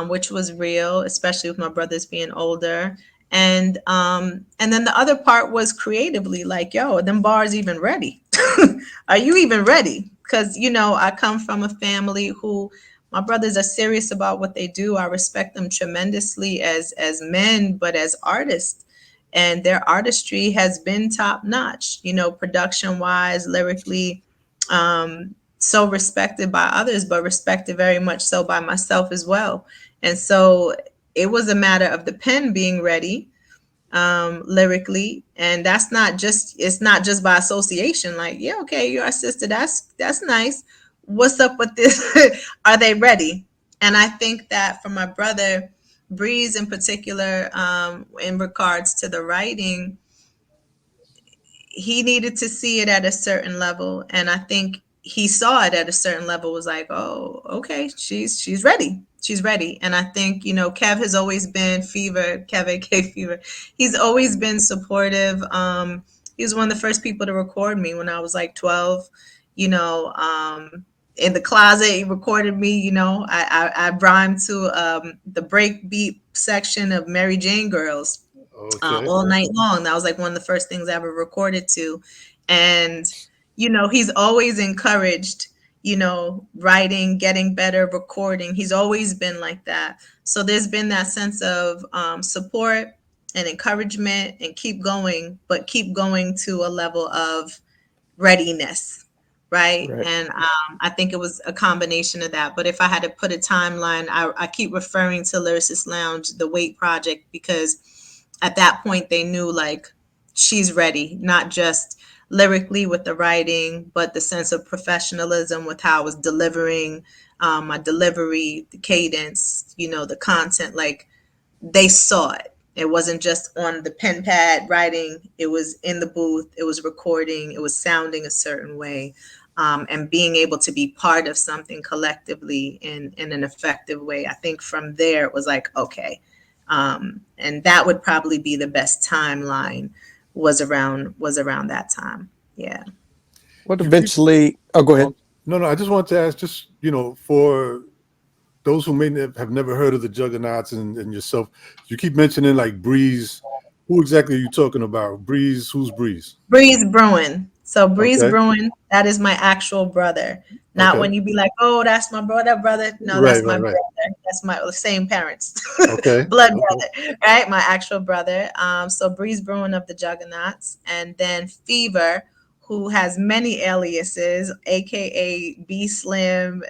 which was real, especially with my brothers being older. And then the other part was creatively, like, yo, are them bars even ready? Are you even ready? Because, I come from a family who my brothers are serious about what they do. I respect them tremendously as men, but as artists. And their artistry has been top notch, production wise, lyrically, so respected by others, but respected very much so by myself as well. And so it was a matter of the pen being ready, lyrically, and it's not just by association, like, yeah, okay, you're our sister, that's nice, what's up with this? Are they ready? And I think that for my brother Breeze in particular, in regards to the writing, he needed to see it at a certain level, and I think he saw it at a certain level, was like, oh, okay, she's ready. She's ready. And I think, Kev has always been Kev aka Fever. He's always been supportive. He was one of the first people to record me when I was like 12, in the closet. He recorded me, I rhymed to the breakbeat section of Mary Jane Girls. Okay. All night long. That was like one of the first things I ever recorded to. And, he's always encouraged, writing, getting better, recording. He's always been like that. So there's been that sense of support and encouragement, and keep going, but keep going to a level of readiness. Right. And I think it was a combination of that. But if I had to put a timeline, I keep referring to Lyricist Lounge, the Wait Project, because at that point they knew, like, she's ready, not just lyrically with the writing, but the sense of professionalism with how I was delivering, my delivery, the cadence, the content. Like, they saw it. It wasn't just on the pen pad writing. It was in the booth. It was recording. It was sounding a certain way, and being able to be part of something collectively in an effective way. I think from there it was like, okay. And that would probably be the best timeline, was around that time. Yeah. What eventually? Oh, go ahead. No, I just wanted to ask, just, for those who may have never heard of the Juggernauts and yourself, you keep mentioning like Breeze. Who exactly are you talking about? Breeze, who's Breeze? Breeze Bruin. So Breeze Okay. Bruin, that is my actual brother. Not when you be like, oh, that's my brother. No, that's my brother. That's my same parents. Okay. Blood brother, right? My actual brother. So Breeze Bruin of the Juggernauts. And then Fever, who has many aliases, aka B Slim,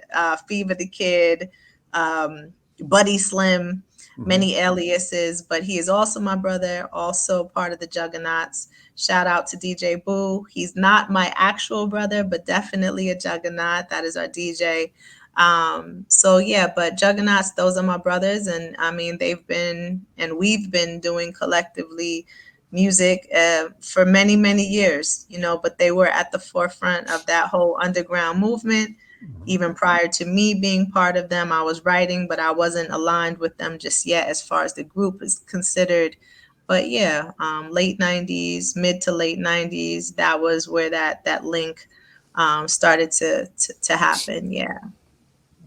Fever the Kid, Buddy Slim, many aliases, but he is also my brother, also part of the Juggernauts. Shout out to DJ Boo. He's not my actual brother, but definitely a Juggernaut. That is our DJ. So yeah, but Juggernauts, those are my brothers. And I mean, we've been doing collectively music for many, many years, but they were at the forefront of that whole underground movement. Even prior to me being part of them, I was writing, but I wasn't aligned with them just yet as far as the group is considered. But yeah, late 90s, mid to late 90s, that was where that link started to happen. Yeah.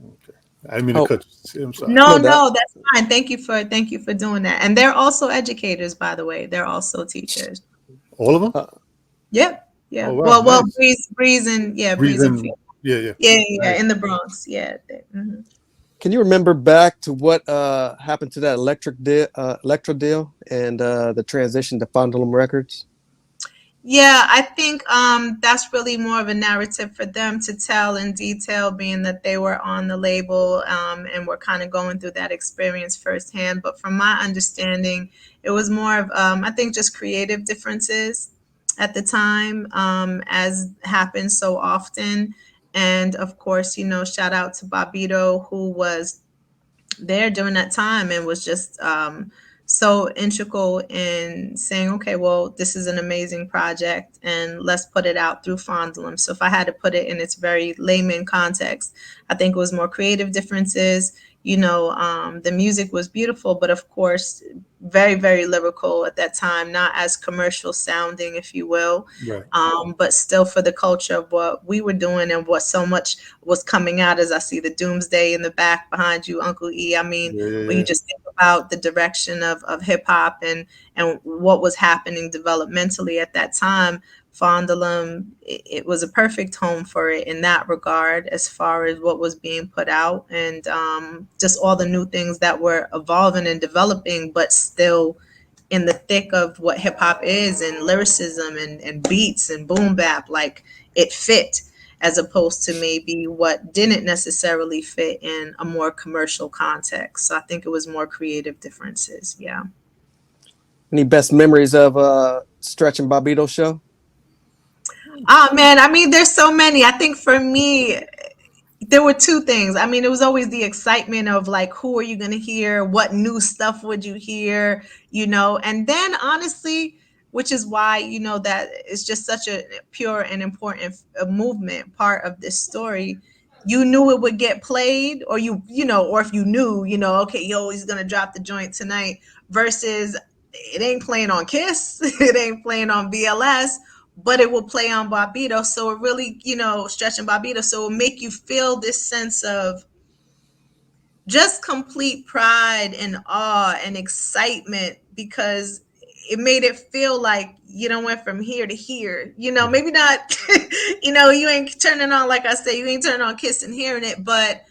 Okay. I didn't mean to cut you. I'm sorry. No, that's fine. Thank you for doing that. And they're also educators, by the way. They're also teachers. All of them? Yeah. Yeah. Oh, wow, Well, nice. Breeze and Yeah. nice. In the Bronx. Yeah. Mm-hmm. Can you remember back to what happened to that Electro deal and the transition to Fondulum Records? Yeah, I think that's really more of a narrative for them to tell in detail, being that they were on the label and were kind of going through that experience firsthand. But from my understanding, it was more of, I think, just creative differences. at the time, as happens so often. And of course, shout out to Bobito, who was there during that time and was just so integral in saying, okay, well, this is an amazing project and let's put it out through Fondlem. So if I had to put it in its very layman context, I think it was more creative differences. The music was beautiful, but of course, very, very lyrical at that time, not as commercial sounding, if you will, Right. but still for the culture of what we were doing and what so much was coming out. As I see the Doomsday in the back behind you, Uncle E. I mean, when you just think about the direction of hip hop and what was happening developmentally at that time, Fondlem, it was a perfect home for it in that regard, as far as what was being put out and just all the new things that were evolving and developing, but still in the thick of what hip hop is and lyricism and beats and boom bap. Like, it fit, as opposed to maybe what didn't necessarily fit in a more commercial context. So I think it was more creative differences. Yeah. Any best memories of Stretch and Bobito show? Oh man, I mean, there's so many. I think for me, there were two things. I mean, it was always the excitement of like, who are you going to hear? What new stuff would you hear? And then honestly, which is why, that is just such a pure and important movement part of this story. You knew it would get played, or or if you knew, okay, yo, he's going to drop the joint tonight, versus it ain't playing on Kiss, it ain't playing on BLS, but it will play on Bobito. So it really, stretching Bobito. So it will make you feel this sense of just complete pride and awe and excitement, because it made it feel like went from here to here. Maybe not, you ain't turning on, like I say, you ain't turning on Kiss and hearing it, but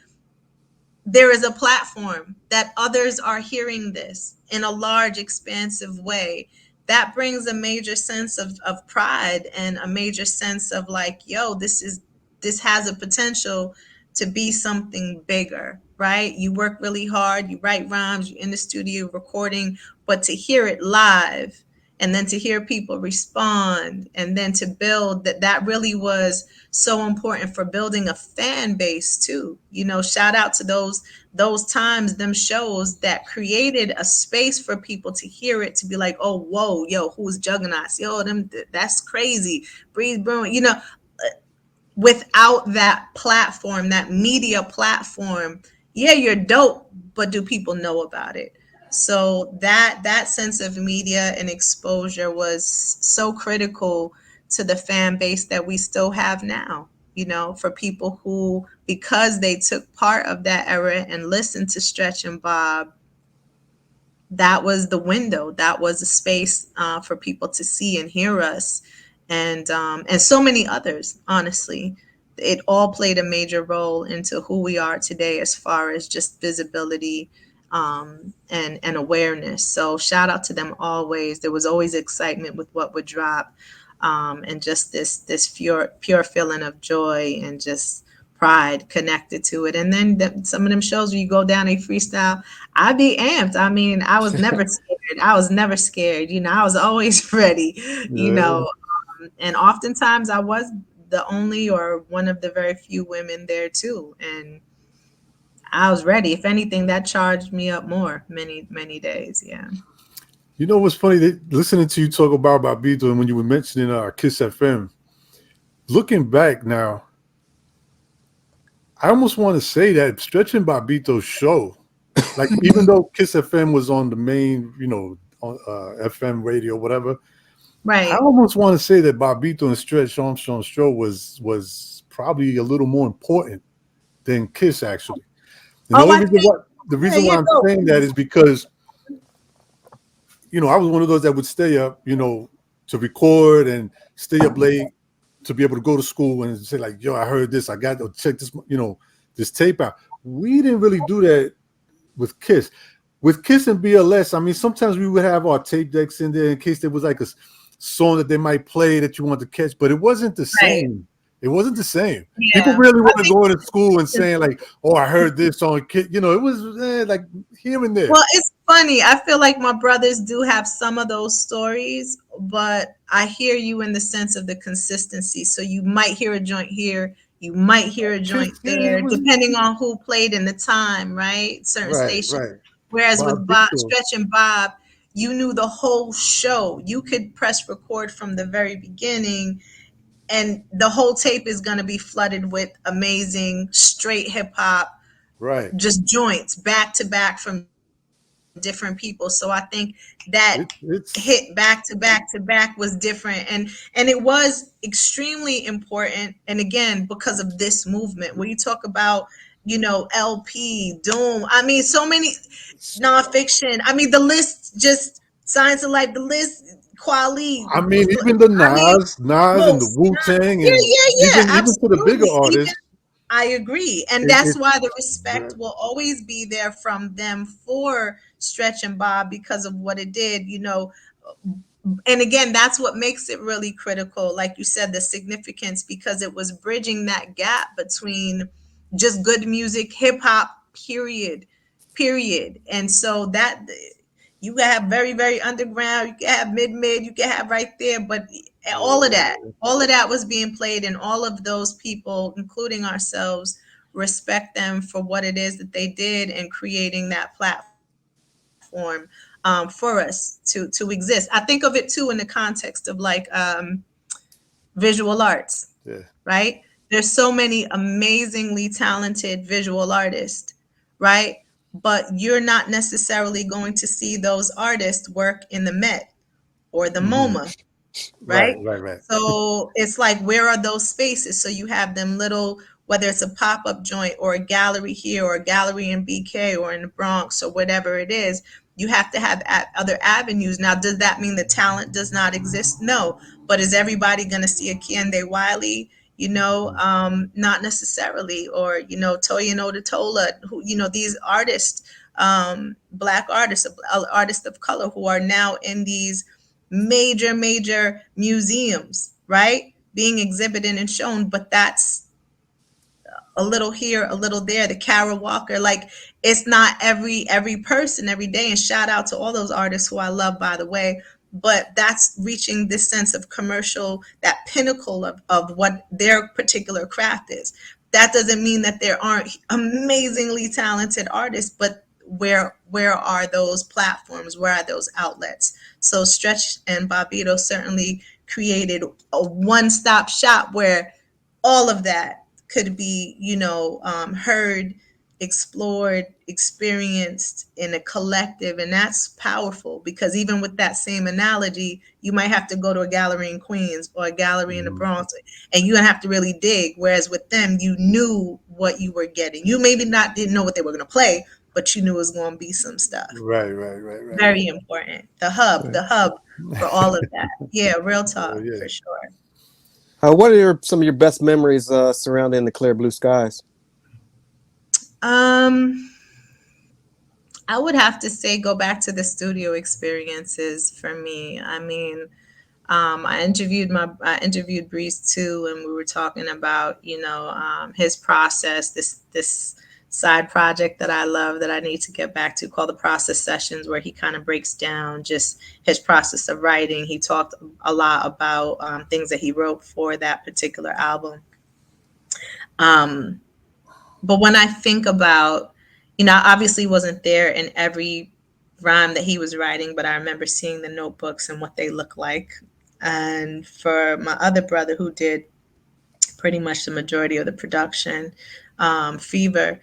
there is a platform that others are hearing this in a large, expansive way. That brings a major sense of pride and a major sense of like, yo, this has a potential to be something bigger, right? You work really hard, you write rhymes, you're in the studio recording, but to hear it live and then to hear people respond and then to build that really was so important for building a fan base too. Shout out to those times, them shows that created a space for people to hear it, to be like, oh, whoa, yo, who's Juggernauts? Yo, that's crazy. Breathe Broom, without that platform, that media platform, yeah, you're dope, but do people know about it? So that sense of media and exposure was so critical to the fan base that we still have now, for people who, because they took part of that era and listened to Stretch and Bob, that was the window, that was a space for people to see and hear us, and so many others. Honestly, it all played a major role into who we are today, as far as just visibility and awareness. So shout out to them always. There was always excitement with what would drop, and just this pure feeling of joy and just pride connected to it. And then some of them shows where you go down a freestyle, I'd be amped. I mean, I was never scared. I was always ready, and oftentimes I was the only or one of the very few women there too. And I was ready. If anything, that charged me up more many, many days. Yeah. You know what's funny? Listening to you talk about Bobito, and when you were mentioning Kiss FM, looking back now, I almost want to say that Stretch and Bobito's show, like even though Kiss FM was on the main, on FM radio, whatever, Right. I almost want to say that Bobito and Stretch Armstrong's show was probably a little more important than Kiss, actually. The reason why I'm saying that is because, I was one of those that would stay up, to record and stay up late to be able to go to school and say like, yo, I heard this, I got to check this, this tape out. We didn't really do that with Kiss. With Kiss and BLS, I mean, sometimes we would have our tape decks in there in case there was like a song that they might play that you want to catch, but it wasn't the same. It wasn't the same. Yeah. People really want I to think- go into school and saying like, "Oh, I heard this on Kid." You know, it was like here and there. Well, it's funny. I feel like my brothers do have some of those stories, but I hear you in the sense of the consistency. So you might hear a joint here, you might hear a joint Yeah, there, it was depending on who played in the time, right? Certain Right, stations. right. Whereas with Bob, Bobito. Stretch and Bob, you knew the whole show. You could press record from the very beginning, and the whole tape is going to be flooded with amazing straight hip hop, Right. just joints back to back from different people. So I think that It's hit back to back to back was different, and it was extremely important. And again, because of this movement, where you talk about, LP, Doom. I mean, so many nonfiction. I mean, the list just Science of Life. The list, Quali. I mean, even the I mean, Nas and the most. Wu Tang, Yeah, and yeah, yeah. even to the bigger Absolutely. Even artists, I agree. And it, that's it why the respect will always be there from them for Stretch and Bob because of what it did, And again, that's what makes it really critical. Like you said, the significance, because it was bridging that gap between just good music, hip hop, period, period. And so that you can have very, very underground, you can have mid, you can have right there, but all of that was being played, and all of those people, including ourselves, respect them for what it is that they did and creating that platform for us to exist. I think of it too in the context of like visual arts, yeah. right? There's so many amazingly talented visual artists, right? But you're not necessarily going to see those artists work in the Met or the Mhm. MoMA, Right, right? right. So it's like, where are those spaces? So you have them little, whether it's a pop-up joint or a gallery here or a gallery in BK or in the Bronx or whatever it is, you have to have other avenues. Now, does that mean the talent does not exist? No. But is everybody going to see a Kende Wiley? Not necessarily. Or, Toyin Odutola, who, these artists, Black artists, artists of color who are now in these major museums, right? Being exhibited and shown, but that's a little here, a little there. The Kara Walker, like, it's not every person every day. And shout out to all those artists who I love, by the way. But that's reaching this sense of commercial, that pinnacle of what their particular craft is. That doesn't mean that there aren't amazingly talented artists, but where are those platforms? Where are those outlets? So Stretch and Bobito certainly created a one-stop shop where all of that could be, heard, explored, experienced in a collective. And that's powerful, because even with that same analogy, you might have to go to a gallery in Queens or a gallery in the Bronx, and you have to really dig. Whereas with them, you knew what you were getting. You maybe didn't know what they were going to play, but you knew it was going to be some stuff. Right. Very important. The hub for all of that. Yeah, real talk, yeah. for sure. What are some of your best memories surrounding the clear blue skies? I would have to say go back to the studio experiences for me. I mean, I interviewed Breeze too, and we were talking about his process, this side project that I love that I need to get back to, called the Process Sessions, where he kind of breaks down just his process of writing. He talked a lot about things that he wrote for that particular album. But when I think about, I obviously wasn't there in every rhyme that he was writing, but I remember seeing the notebooks and what they look like. And for my other brother, who did pretty much the majority of the production, Fever,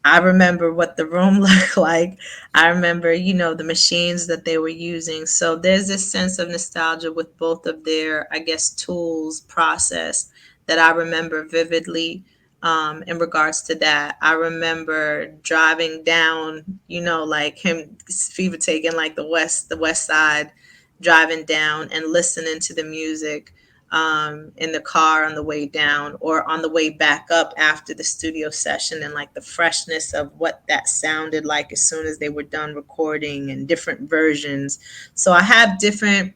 I remember what the room looked like. I remember, the machines that they were using. So there's this sense of nostalgia with both of their, I guess, tools, process, that I remember vividly. In regards to that, I remember driving down, like him, Fever, taking like the west side, driving down and listening to the music in the car on the way down or on the way back up after the studio session, and like the freshness of what that sounded like as soon as they were done recording, and different versions. So I have different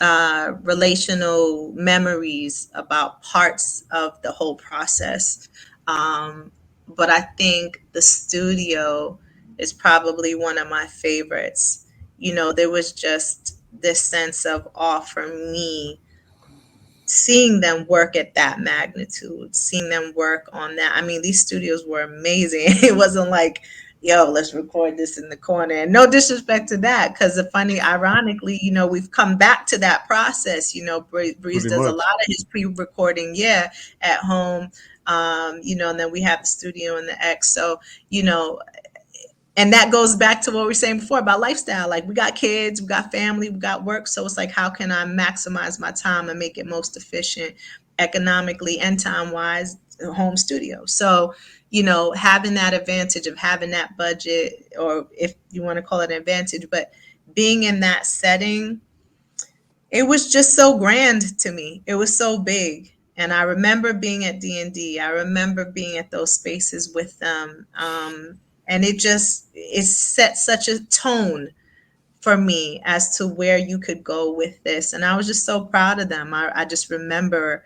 relational memories about parts of the whole process. But I think the studio is probably one of my favorites. There was just this sense of awe for me seeing them work at that magnitude, seeing them work on that. I mean, these studios were amazing. It wasn't like, yo, let's record this in the corner. And no disrespect to that, because ironically, we've come back to that process. Breeze Pretty does a much. lot of his pre-recording, at home. And then we have the studio and the X. So, and that goes back to what we were saying before about lifestyle. Like, we got kids, we got family, we got work. So it's like, how can I maximize my time and make it most efficient economically and time wise? Home studio. So, having that advantage of having that budget, or if you want to call it an advantage, but being in that setting, it was just so grand to me. It was so big. And I remember being at D&D. I remember being at those spaces with them. And it set such a tone for me as to where you could go with this. And I was just so proud of them. I just remember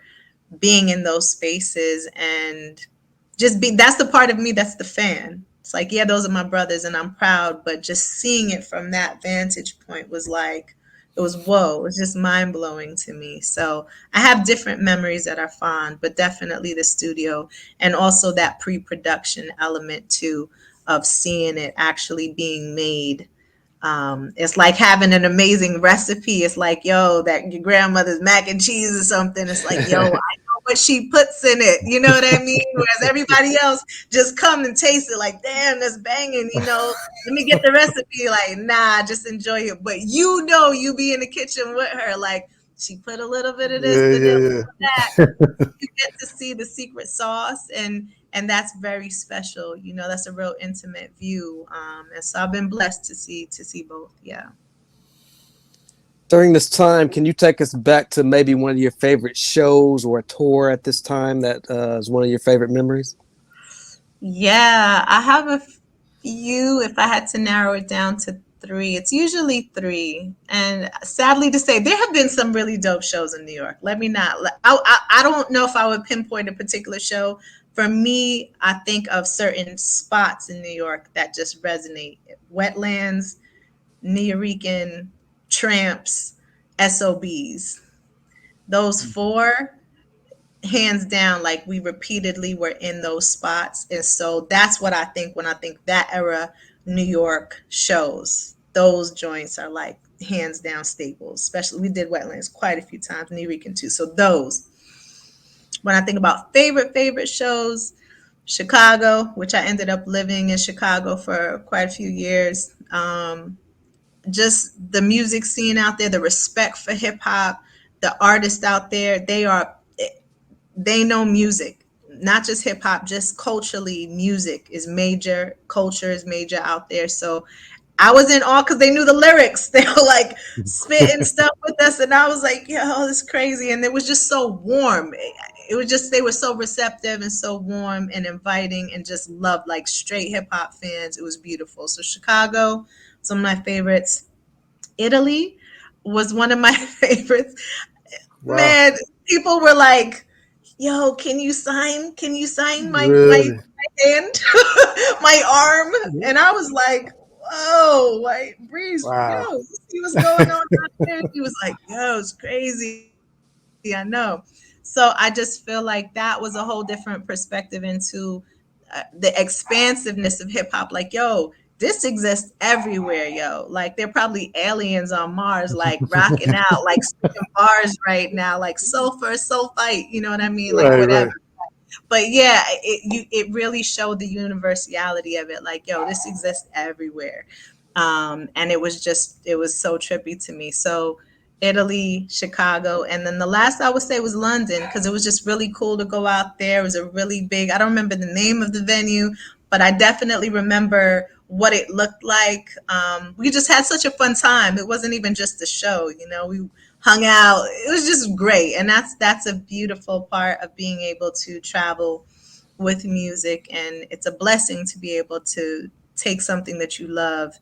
being in those spaces and that's the part of me that's the fan. It's like, yeah, those are my brothers and I'm proud, but just seeing it from that vantage point was like, it was whoa, it was just mind blowing to me. So I have different memories that are fond, but definitely the studio, and also that pre-production element too, of seeing it actually being made. It's like having an amazing recipe. It's like, yo, that your grandmother's mac and cheese or something. It's like, yo, I know what she puts in it. You know what I mean? Whereas everybody else just come and taste it like, damn, that's banging. Let me get the recipe. Like, nah, just enjoy it. But you be in the kitchen with her. Like, she put a little bit of this, Yeah, a yeah, little bit yeah. of that. You get to see the secret sauce, and that's very special. That's a real intimate view. And so I've been blessed to see both. Yeah. During this time, can you take us back to maybe one of your favorite shows or a tour at this time that is one of your favorite memories? Yeah, I have a few. If I had to narrow it down to three, it's usually three. And sadly to say, there have been some really dope shows in New York. Let me not. I don't know if I would pinpoint a particular show. For me, I think of certain spots in New York that just resonate. Wetlands, Nuyorican, Tramps, SOBs. Those four, hands down, like, we repeatedly were in those spots. And so that's what I think when I think that era New York shows. Those joints are like hands down staples. Especially, we did Wetlands quite a few times, Nuyorican too. So those. When I think about favorite shows, Chicago, which I ended up living in Chicago for quite a few years. Just the music scene out there, the respect for hip hop, the artists out there, they know music, not just hip hop, just culturally, music is major, culture is major out there. So I was in awe because they knew the lyrics. They were like spitting stuff with us, and I was like, yo, this is crazy. And it was just so warm. It was just, they were so receptive and so warm and inviting, and just loved, like, straight hip hop fans. It was beautiful. So Chicago, some of my favorites. Italy was one of my favorites. Wow. Man, people were like, yo, can you sign my Really? hand, my arm? And I was like, whoa, like, Breeze, Wow. yo, see what's going on out there? He was like, yo, it's crazy. I know. So I just feel like that was a whole different perspective into the expansiveness of hip hop. Like, yo, this exists everywhere, yo. Like, they're probably aliens on Mars, like, rocking out, like, spitting bars right now, like sulfur, sulfite, you know what I mean? Like, Right, whatever. right. But yeah, it really showed the universality of it. Like, yo, this exists everywhere. And it was so trippy to me. So Italy, Chicago, and then the last I would say was London, because it was just really cool to go out there. It was a really big, I don't remember the name of the venue, but I definitely remember what it looked like. We just had such a fun time. It wasn't even just a show, we hung out. It was just great. And that's a beautiful part of being able to travel with music. And it's a blessing to be able to take something that you love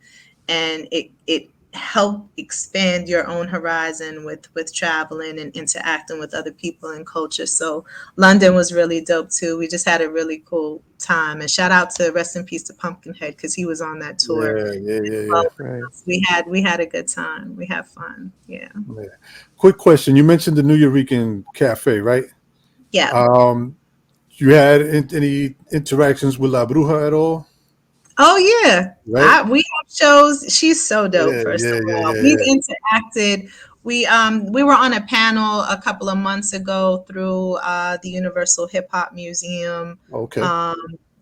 and it help expand your own horizon with traveling and interacting with other people and culture. So London was really dope too. We just had a really cool time. And shout out to rest in peace to Pumpkinhead because he was on that tour. Yeah. Well, Right. we had a good time. We had fun. Yeah. Quick question. You mentioned the New Eurekan Cafe, right? Yeah. You had any interactions with La Bruja at all? Oh yeah, Right? we have shows. She's so dope. Yeah, First yeah, of yeah, all, yeah, we've yeah. interacted. We were on a panel a couple of months ago through the Universal Hip Hop Museum, Okay. um,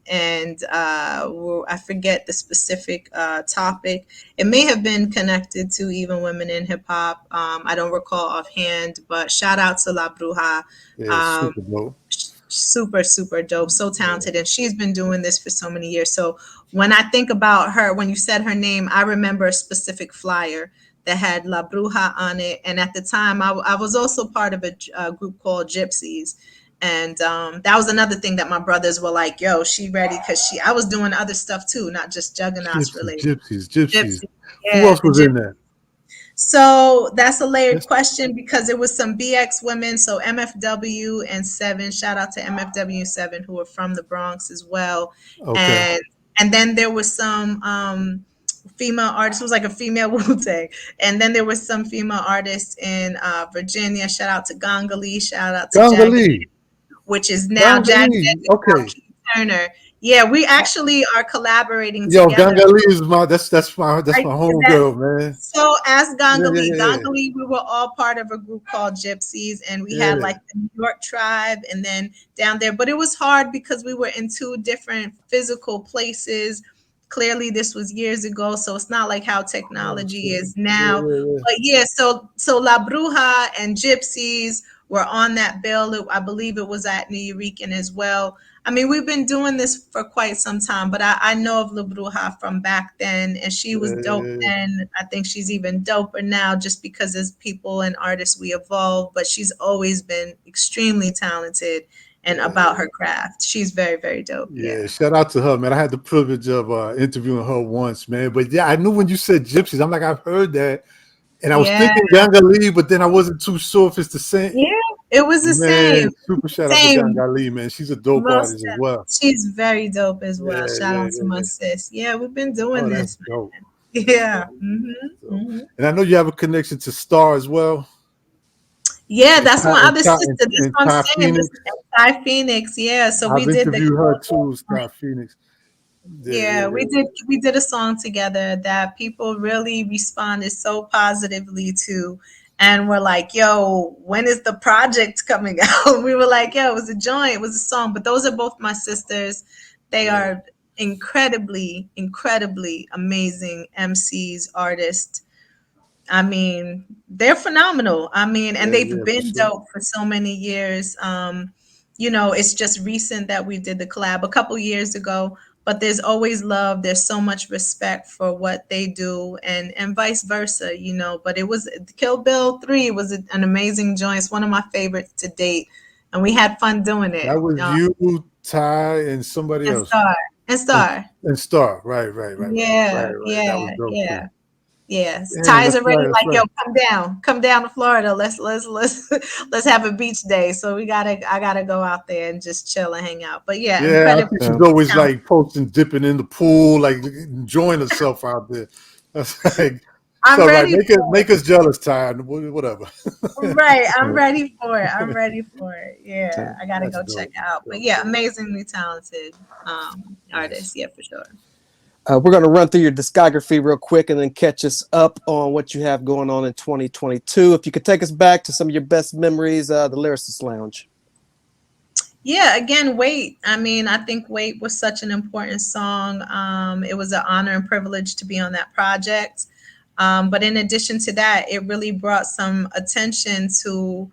and I forget the specific topic. It may have been connected to even women in hip hop. I don't recall offhand, but shout out to La Bruja. Yeah, Um, super dope. super dope, so talented, and she's been doing this for so many years. So when I think about her, when you said her name, I remember a specific flyer that had La Bruja on it. And at the time I was also part of a group called Gypsies, and that was another thing that my brothers were like, yo, she ready, because I was doing other stuff too, not just Juggernauts related. Gypsies. Gypsy, Who yeah, else was in there? so that's a layered Yes. question because it was some BX women. So MFW and Seven, shout out to MFW and Seven, who are from the Bronx as well. Okay. And then there was some female artists. It was like a female Wu-Tang. And then there was some female artists in Virginia. Shout out to Gongali. Shout out to Jagged, Gangali. which is now Jagged Gangali. Edge is now Okay. Keith Turner. Yeah, we actually are collaborating Yo, together. Gangali is that's my Right? homegirl, man. So ask Gangali. Yeah. Gangali, we were all part of a group called Gypsies, and we had Yeah. like the New York tribe and then down there. But it was hard because we were in two different physical places. Clearly, this was years ago, so it's not like how Oh, technology shit. is now. Yeah. But yeah, so La Bruja and Gypsies were on that bill. I believe it was at New Eurekan as well. I mean, we've been doing this for quite some time, but I know of La Bruja from back then, and she was dope Yeah. then. I think she's even doper now just because as people and artists we evolve, but she's always been extremely talented and about her craft. She's very, very dope. Yeah, Yeah. shout out to her, man. I had the privilege of interviewing her once, man. But yeah, I knew when you said gypsies, I'm like, I've heard that. And I was Yeah. thinking Gangali, but then I wasn't too sure if it's the same. Yeah. It was the Man, same. super shout out to Same. Gangali, man. She's a dope Most artist as well. she's very dope as well. Yeah, Shout out to my yeah. sis. Yeah, we've been doing Oh, that's this, dope. man. Yeah. And I know you have a connection to Star as well. Yeah, that's my And other sister. That's what I'm Ty saying. Phoenix. Ty Phoenix. Yeah. So we I've did the interviewed her too, Ty Phoenix. yeah, we did a song together that people really responded so positively to. And we're like, yo, when is the project coming out? We were like, yo, it was a joint, it was a song. But those are both my sisters. They are incredibly, incredibly amazing MCs, artists. I mean, they're phenomenal. I mean, and they've been dope for so many years. You know, it's just recent that we did the collab a couple years ago, but there's always love. There's so much respect for what they do and vice versa, you know. But it was Kill Bill 3 was an amazing joint. It's one of my favorites to date. And we had fun doing it. That was you, Ty, and somebody and else. Star. And Star. And Star. Right. Yeah, That was dope yeah. too. Yes, Damn, Ty is that's already right, like, that's yo, come down to Florida. Let's have a beach day. So I gotta go out there and just chill and hang out. But yeah, Yeah, I incredibly think she's always talented. like posting, dipping in the pool, like enjoying herself out there. That's like, I'm so ready like, make us jealous, Ty. Whatever. right. I'm ready for it. I'm ready for it. Yeah, Okay. I gotta That's go dope. check it out. But yeah, amazingly talented artist. Yeah, for sure. We're going to run through your discography real quick and then catch us up on what you have going on in 2022. If you could take us back to some of your best memories, the Lyricist Lounge. Yeah, again, Wait. I mean, I think Wait was such an important song. It was an honor and privilege to be on that project. But in addition to that, it really brought some attention to,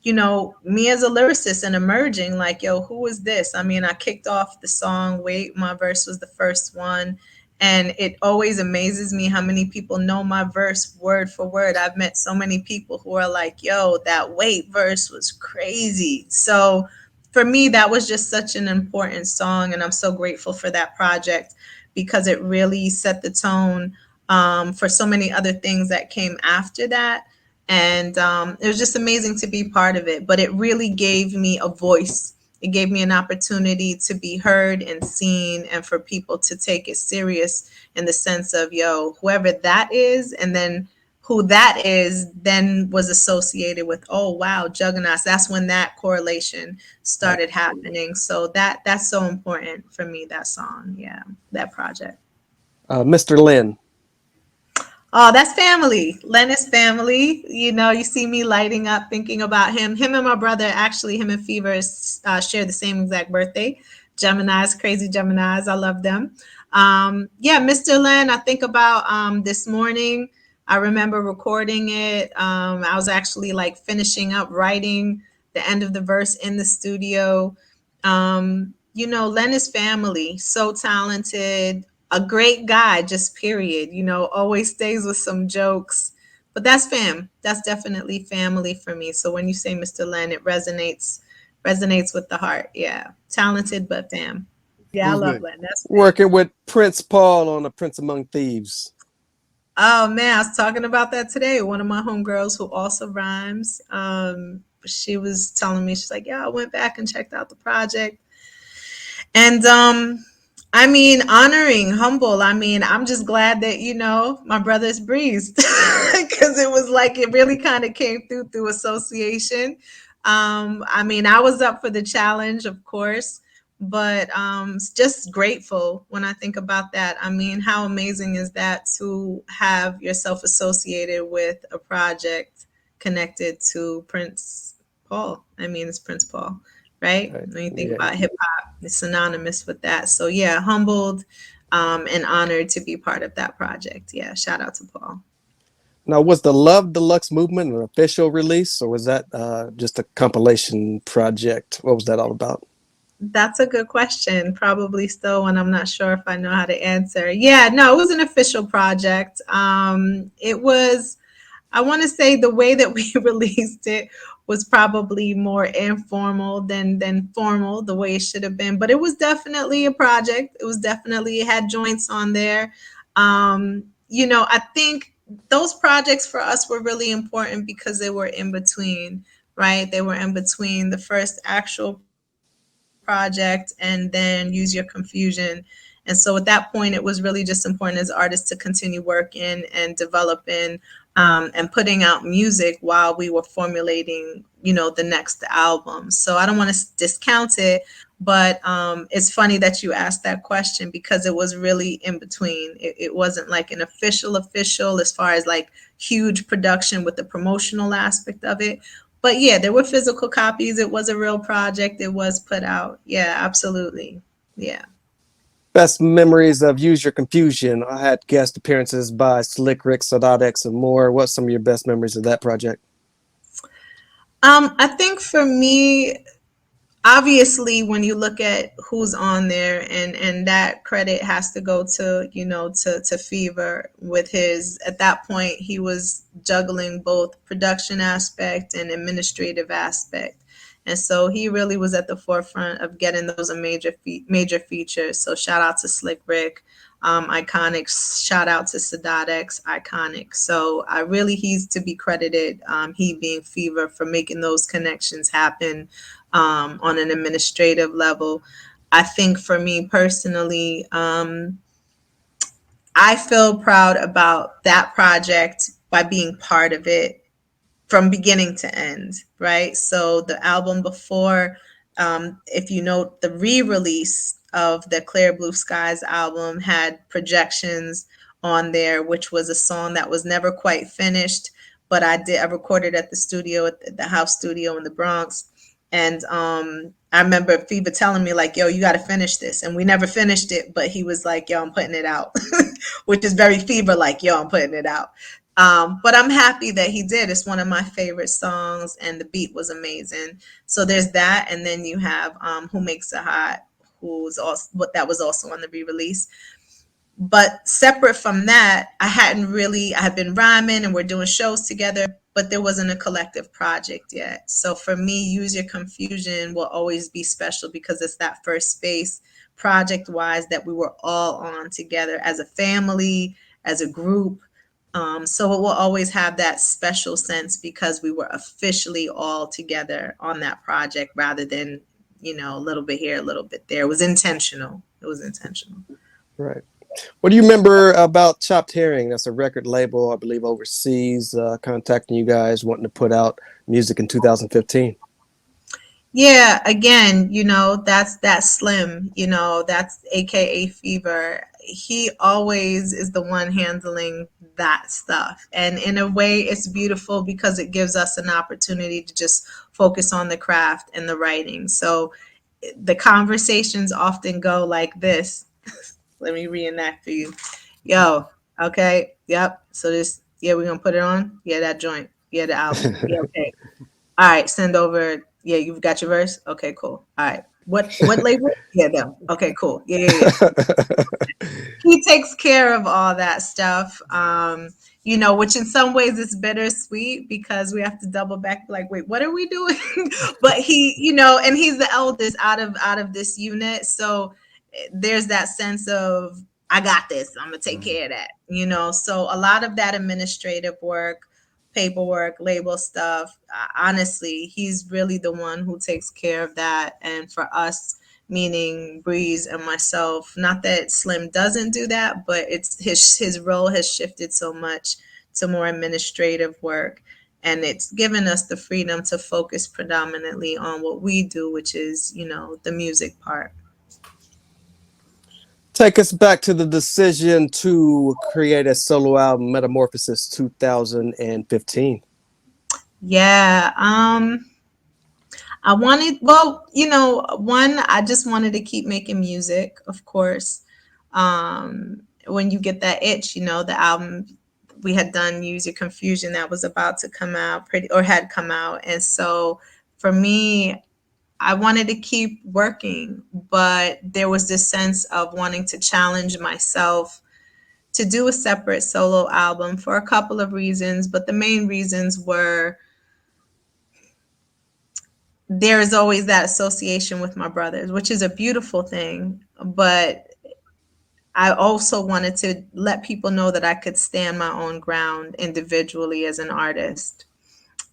you know, me as a lyricist and emerging like, yo, who is this? I mean, I kicked off the song Wait, my verse was the first one. And it always amazes me how many people know my verse word for word. I've met so many people who are like, yo, that Wait verse was crazy. So for me, that was just such an important song. And I'm so grateful for that project because it really set the tone for so many other things that came after that. And it was just amazing to be part of it. But it really gave me a voice. It gave me an opportunity to be heard and seen, and for people to take it serious in the sense of, yo, whoever that is, and then who that is then was associated with, oh wow, Juggernauts. That's when that correlation started happening. So that's so important for me, that song. Yeah, that project. Mr. Lynn. Oh, that's family. Len is family. You know, you see me lighting up thinking about him. Him and my brother, actually, him and Fever share the same exact birthday. Geminis, crazy Geminis. I love them. Yeah, Mr. Len, I think about this morning. I remember recording it. I was actually like finishing up writing the end of the verse in the studio. You know, Len is family, so talented, a great guy, just period. You know, always stays with some jokes. But that's fam. That's definitely family for me. So when you say Mr. Len, it resonates with the heart. Yeah. Talented but fam. Yeah, I Who's love next? Len. That's fam. Working with Prince Paul on A Prince Among Thieves. Oh man, I was talking about that today. One of my homegirls who also rhymes. She was telling me, she's like, yeah, I went back and checked out the project. And I mean, honoring, humble. I mean, I'm just glad that, you know, my brother's breezed because it was like it really kind of came through association. I mean, I was up for the challenge, of course, but just grateful when I think about that. I mean, how amazing is that to have yourself associated with a project connected to Prince Paul? I mean, it's Prince Paul, right? Right. When you think Yeah. about hip hop, it's synonymous with that. So yeah, humbled and honored to be part of that project. Yeah, shout out to Paul. Now, was the Love Deluxe movement an official release, or was that just a compilation project? What was that all about? That's a good question. Probably still one I'm not sure if I know how to answer. Yeah, no, it was an official project. It was, I want to say the way that we released it was probably more informal than formal, the way it should have been. But it was definitely a project. It was definitely, it had joints on there. You know, I think those projects for us were really important because they were in between, right? They were in between the first actual project and then Use Your Confusion. And so at that point, it was really just important as artists to continue working and developing and putting out music while we were formulating, you know, the next album. So I don't want to discount it, but it's funny that you asked that question because it was really in between. It wasn't like an official as far as like huge production with the promotional aspect of it. But yeah, there were physical copies. It was a real project. It was put out. Yeah, absolutely. Yeah. Best memories of Use Your Confusion. I had guest appearances by Slick Rick, Sadat X, and more. What's some of your best memories of that project? I think for me, obviously when you look at who's on there, and that credit has to go to, you know, to Fever with his, at that point he was juggling both production aspect and administrative aspect, and so he really was at the forefront of getting those major features. So shout out to Slick Rick, iconic. Shout out to Sadat X, iconic. So I really, he's to be credited, he being Fever, for making those connections happen on an administrative level. I think for me personally, I feel proud about that project by being part of it from beginning to end, right? So the album before, if you note, the re-release of the Clear Blue Skies album had Projections on there, which was a song that was never quite finished, but I recorded at the studio, at the house studio in the Bronx. And I remember Fever telling me like, yo, you got to finish this. And we never finished it, but he was like, yo, I'm putting it out, which is very Fever, like, yo, I'm putting it out. But I'm happy that he did. It's one of my favorite songs, and the beat was amazing. So there's that, and then you have Who Makes It Hot, who's also, what, that was also on the re-release. But separate from that, I had been rhyming and we're doing shows together, but there wasn't a collective project yet. So for me, Use Your Confusion will always be special because it's that first space project wise that we were all on together as a family, as a group. So it will always have that special sense because we were officially all together on that project rather than, a little bit here, a little bit there. It was intentional. Right. What do you remember about Chopped Herring? That's a record label, I believe, overseas, contacting you guys, wanting to put out music in 2015. Yeah, again, that's Slim, that's AKA Fever. He always is the one handling that stuff. And in a way, it's beautiful because it gives us an opportunity to just focus on the craft and the writing. So the conversations often go like this. Let me reenact for you. Yo, okay, yep. So we're gonna put it on. Yeah, that joint. Yeah, the album. Yeah, okay. All right, send over. Yeah, you've got your verse. Okay, cool. All right. What label? Yeah, them. Okay, cool. Yeah. He takes care of all that stuff. Which in some ways is bittersweet because we have to double back, like, wait, what are we doing? But and he's the eldest out of this unit. So there's that sense of I got this. I'm gonna take care of that. So a lot of that administrative work, paperwork, label stuff, honestly, he's really the one who takes care of that. And for us, meaning Breeze and myself, not that Slim doesn't do that, but it's his role has shifted so much to more administrative work. And it's given us the freedom to focus predominantly on what we do, which is, the music part. Take us back to the decision to create a solo album, Metamorphosis 2015. Yeah. I wanted, I just wanted to keep making music, of course. When you get that itch, the album we had done, Use Your Confusion, that was about to come out had come out. And so for me, I wanted to keep working, but there was this sense of wanting to challenge myself to do a separate solo album for a couple of reasons. But the main reasons were there is always that association with my brothers, which is a beautiful thing. But I also wanted to let people know that I could stand my own ground individually as an artist.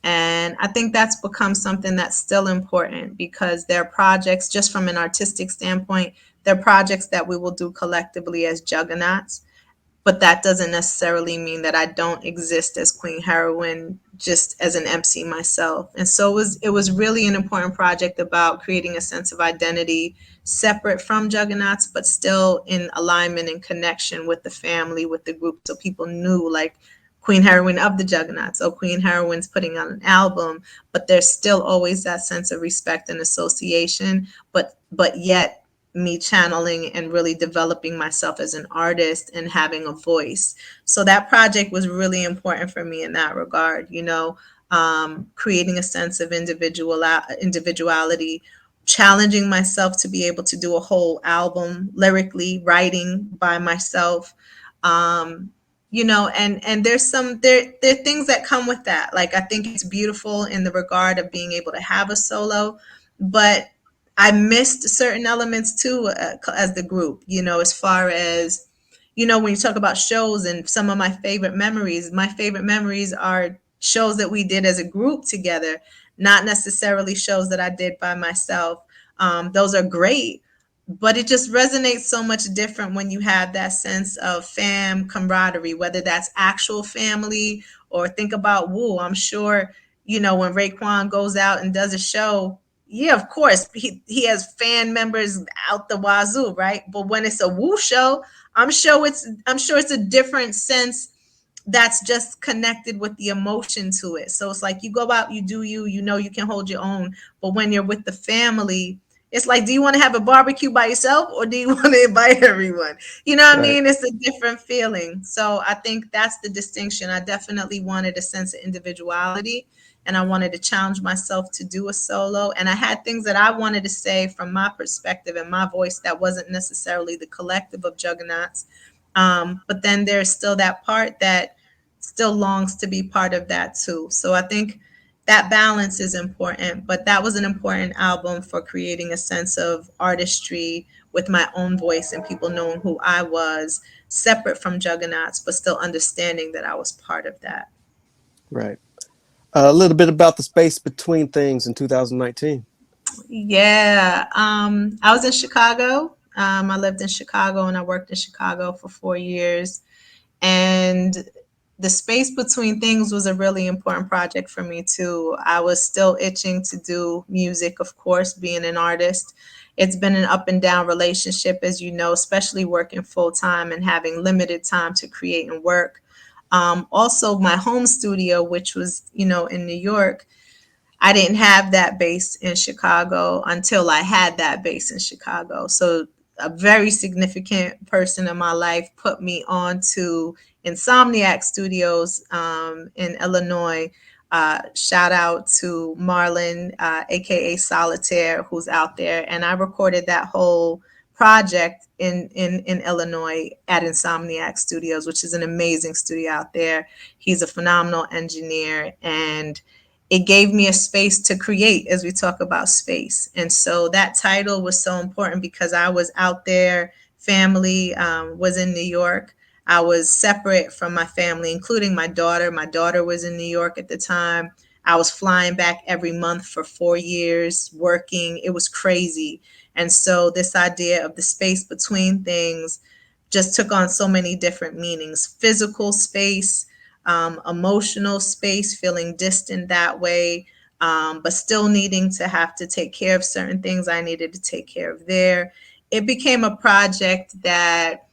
And I think that's become something that's still important because they're projects, just from an artistic standpoint, they're projects that we will do collectively as Juggernauts. But that doesn't necessarily mean that I don't exist as Queen Herawin, just as an MC myself. And so it was really an important project about creating a sense of identity separate from Juggernauts, but still in alignment and connection with the family, with the group, so people knew, like, Queen Herawin of the Juggernauts. So Queen Herawin's putting out an album, but there's still always that sense of respect and association, but yet me channeling and really developing myself as an artist and having a voice. So that project was really important for me in that regard, creating a sense of individuality, challenging myself to be able to do a whole album lyrically, writing by myself. And there's there are things that come with that. Like, I think it's beautiful in the regard of being able to have a solo, but I missed certain elements too, as the group, as far as, when you talk about shows and some of my favorite memories are shows that we did as a group together, not necessarily shows that I did by myself. Those are great, but it just resonates so much different when you have that sense of fam camaraderie, whether that's actual family or think about Woo. I'm sure, when Raekwon goes out and does a show, yeah, of course, he has fan members out the wazoo, right? But when it's a Woo show, I'm sure it's a different sense that's just connected with the emotion to it. So it's like you go out, you do you, you can hold your own. But when you're with the family, it's like, do you want to have a barbecue by yourself or do you want to invite everyone? You know what I mean? It's a different feeling. So I think that's the distinction. I definitely wanted a sense of individuality, and I wanted to challenge myself to do a solo. And I had things that I wanted to say from my perspective and my voice that wasn't necessarily the collective of Juggernauts. But then there's still that part that still longs to be part of that too. So I think that balance is important. But that was an important album for creating a sense of artistry with my own voice and people knowing who I was, separate from Juggernauts, but still understanding that I was part of that. Right. A little bit about the space between things in 2019. Yeah, I was in Chicago. I lived in Chicago and I worked in Chicago for 4 years. And the space between things was a really important project for me too. I was still itching to do music, of course, being an artist. It's been an up and down relationship, as you know, especially working full time and having limited time to create and work. Also, my home studio, which was, in New York, I didn't have that base in Chicago until I had that base in Chicago. So a very significant person in my life put me on to Insomniac Studios in Illinois. Shout out to Marlon, aka Solitaire, who's out there. And I recorded that whole project in Illinois at Insomniac Studios, which is an amazing studio out there. He's a phenomenal engineer, and it gave me a space to create, as we talk about space. And so that title was so important because I was out there, family was in New York. I was separate from my family, including my daughter. My daughter was in New York at the time. I was flying back every month for 4 years, working. It was crazy. And so this idea of the space between things just took on so many different meanings. Physical space, emotional space, feeling distant that way, but still needing to have to take care of certain things I needed to take care of there. It became a project that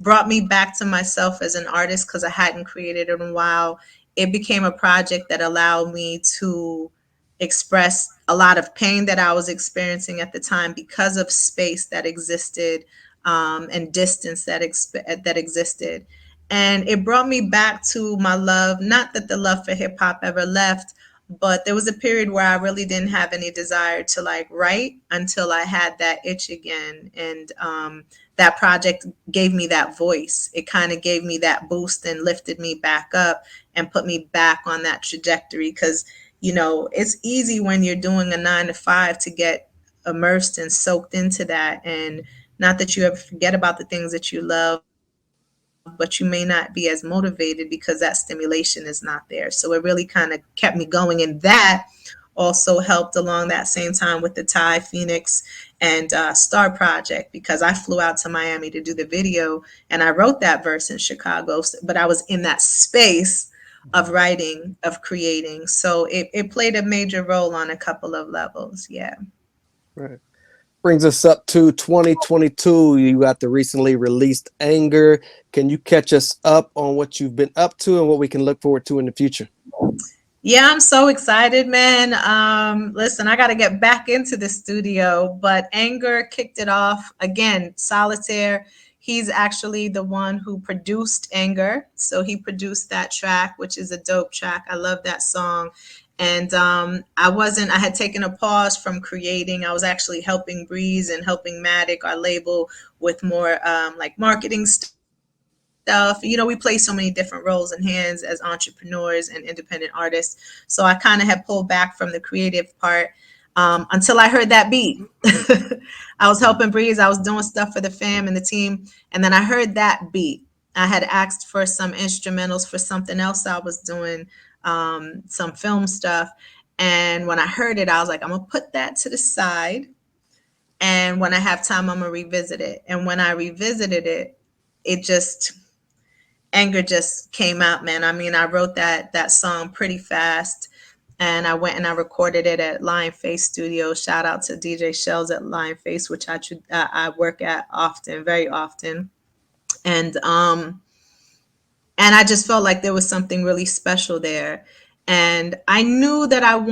brought me back to myself as an artist because I hadn't created in a while. It became a project that allowed me to express a lot of pain that I was experiencing at the time because of space that existed, and distance that existed. And it brought me back to my love, not that the love for hip hop ever left, but there was a period where I really didn't have any desire to like write until I had that itch again. And that project gave me that voice. It kind of gave me that boost and lifted me back up and put me back on that trajectory. Because, it's easy when you're doing a 9 to 5 to get immersed and soaked into that. And not that you ever forget about the things that you love, but you may not be as motivated because that stimulation is not there. So it really kind of kept me going. And that also helped along that same time with the Ty, Phoenix, and Star Project, because I flew out to Miami to do the video and I wrote that verse in Chicago, but I was in that space of writing, of creating. So it played a major role on a couple of levels. Yeah. Right. Brings us up to 2022. You got the recently released Anger. Can you catch us up on what you've been up to and what we can look forward to in the future? Yeah, I'm so excited, man. Listen, I got to get back into the studio, but Anger kicked it off. Again, Solitaire, he's actually the one who produced Anger. So he produced that track, which is a dope track. I love that song. And I had taken a pause from creating. I was actually helping Breeze and helping Matic, our label, with more like marketing stuff. We play so many different roles and hands as entrepreneurs and independent artists. So I kind of had pulled back from the creative part until I heard that beat. I was helping Breeze. I was doing stuff for the fam and the team. And then I heard that beat. I had asked for some instrumentals for something else I was doing, some film stuff. And when I heard it, I was like, I'm going to put that to the side. And when I have time, I'm going to revisit it. And when I revisited it, Anger just came out, man. I mean, I wrote that song pretty fast, and I went and I recorded it at Lion Face Studio. Shout out to DJ Shells at Lion Face, which I work at often, very often. And I just felt like there was something really special there. And I knew that I'm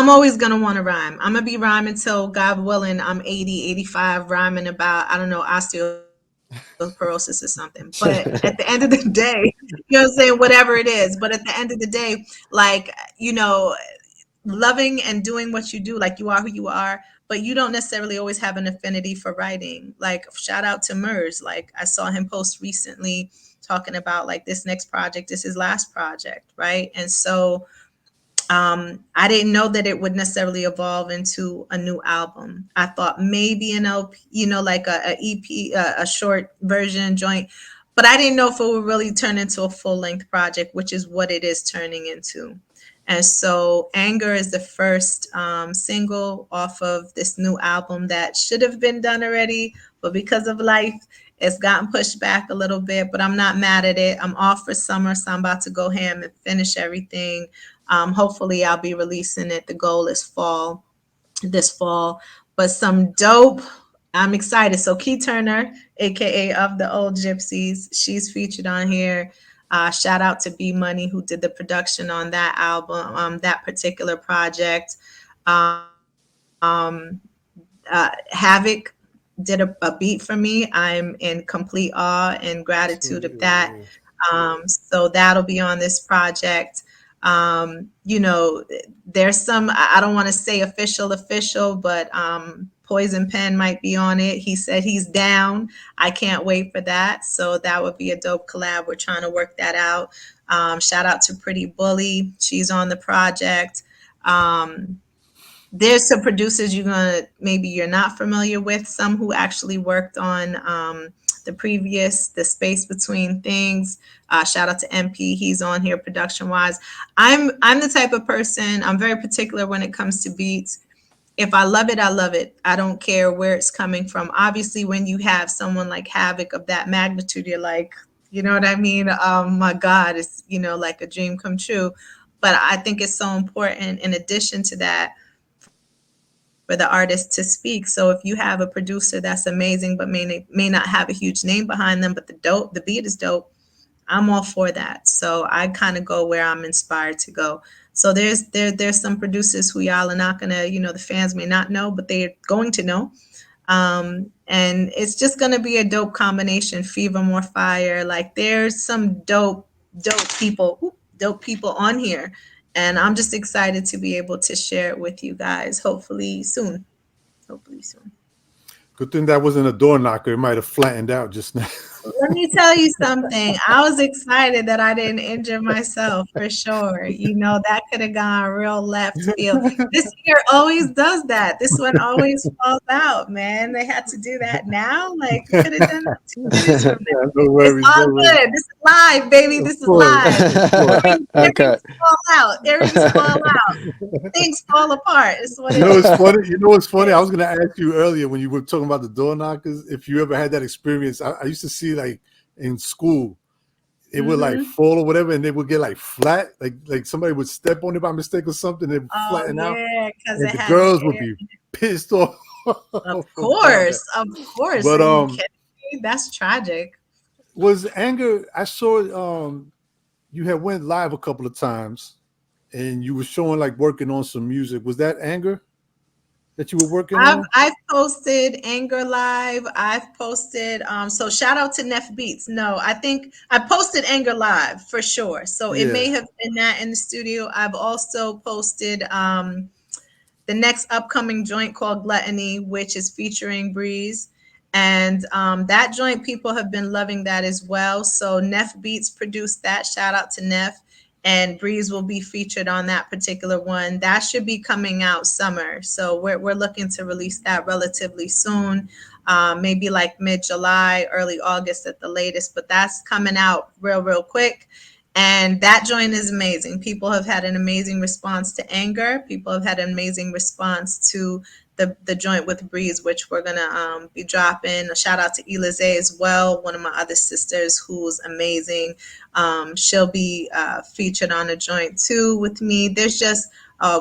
always going to want to rhyme. I'm going to be rhyming till, God willing, I'm 80, 85, rhyming about, I don't know, osteoporosis or something. But at the end of the day, you know what I'm saying, whatever it is. But at the end of the day, like, loving and doing what you do, like you are who you are, but you don't necessarily always have an affinity for writing. Like, shout out to Murs. Like, I saw him post recently talking about like this next project is his last project, right? And so I didn't know that it would necessarily evolve into a new album. I thought maybe an LP, you know, like a EP, a short version joint, but I didn't know if it would really turn into a full length project, which is what it is turning into. And so Anger is the first single off of this new album that should have been done already, but because of life, it's gotten pushed back a little bit, but I'm not mad at it. I'm off for summer, so I'm about to go ham and finish everything. Hopefully I'll be releasing it. The goal is this fall, but some dope. I'm excited. So Key Turner, aka of the Old Gypsies, she's featured on here. Shout out to B Money, who did the production on that album, that particular project. Havoc did a beat for me. I'm in complete awe and gratitude of that. So that'll be on this project. You know, there's some, I don't want to say official, but Poison Pen might be on it. He said he's down. I can't wait for that. So that would be a dope collab. We're trying to work that out. Shout out to Pretty Bully. She's on the project. There's some producers maybe you're not familiar with, some who actually worked on the Space Between Things. Shout out to MP, he's on here production wise. I'm the type of person, I'm very particular when it comes to beats. If I love it, I love it. I don't care where it's coming from. Obviously, when you have someone like Havoc of that magnitude, you're like, you know what I mean? My God, it's, you know, like a dream come true. But I think it's so important in addition to that for the artist to speak. So if you have a producer that's amazing, but may not have a huge name behind them, but the beat is dope, I'm all for that. So I kind of go where I'm inspired to go. So there's some producers who y'all are not gonna, you know, the fans may not know, but they're going to know. And it's just gonna be a dope combination. Fever More Fire. Like there's some dope people on here. And I'm just excited to be able to share it with you guys. Hopefully soon. Good thing that wasn't a door knocker. It might have flattened out just now. Let me tell you something. I was excited that I didn't injure myself for sure. You know, that could have gone real left field. This year always does that. This one always falls out, man. They had to do that now. Like, could have done that 2 years from now. No worries, it's all good. This is live, baby. This is live. Everything fall out. Everything fall out. Things fall apart. It's what it is. Funny. You know what's funny? I was gonna ask you earlier when you were talking about the door knockers, if you ever had that experience. I used to see like in school, it would like fall or whatever, and they would get like flat, like somebody would step on it by mistake or something, and flatten out. And the girls would be pissed off. Of course. But that's tragic. Was Anger? I saw you had went live a couple of times, and you were showing like working on some music. Was that Anger that you were working on? I've posted Anger Live. I've posted so shout out to Neff Beats. No, I think I posted Anger Live for sure. So it may have been that in the studio. I've also posted the next upcoming joint called Gluttony, which is featuring Breeze. And that joint, people have been loving that as well. So Neff Beats produced that. Shout out to Neff. And Breeze will be featured on that particular one. That should be coming out summer. So we're looking to release that relatively soon, maybe like mid-July, early August at the latest. But that's coming out real quick. And that joint is amazing. People have had an amazing response to Anger. People have had an amazing response to the joint with Breeze, which we're gonna be dropping. A shout out to Elize as well, one of my other sisters who's amazing. She'll be featured on a joint too with me. There's just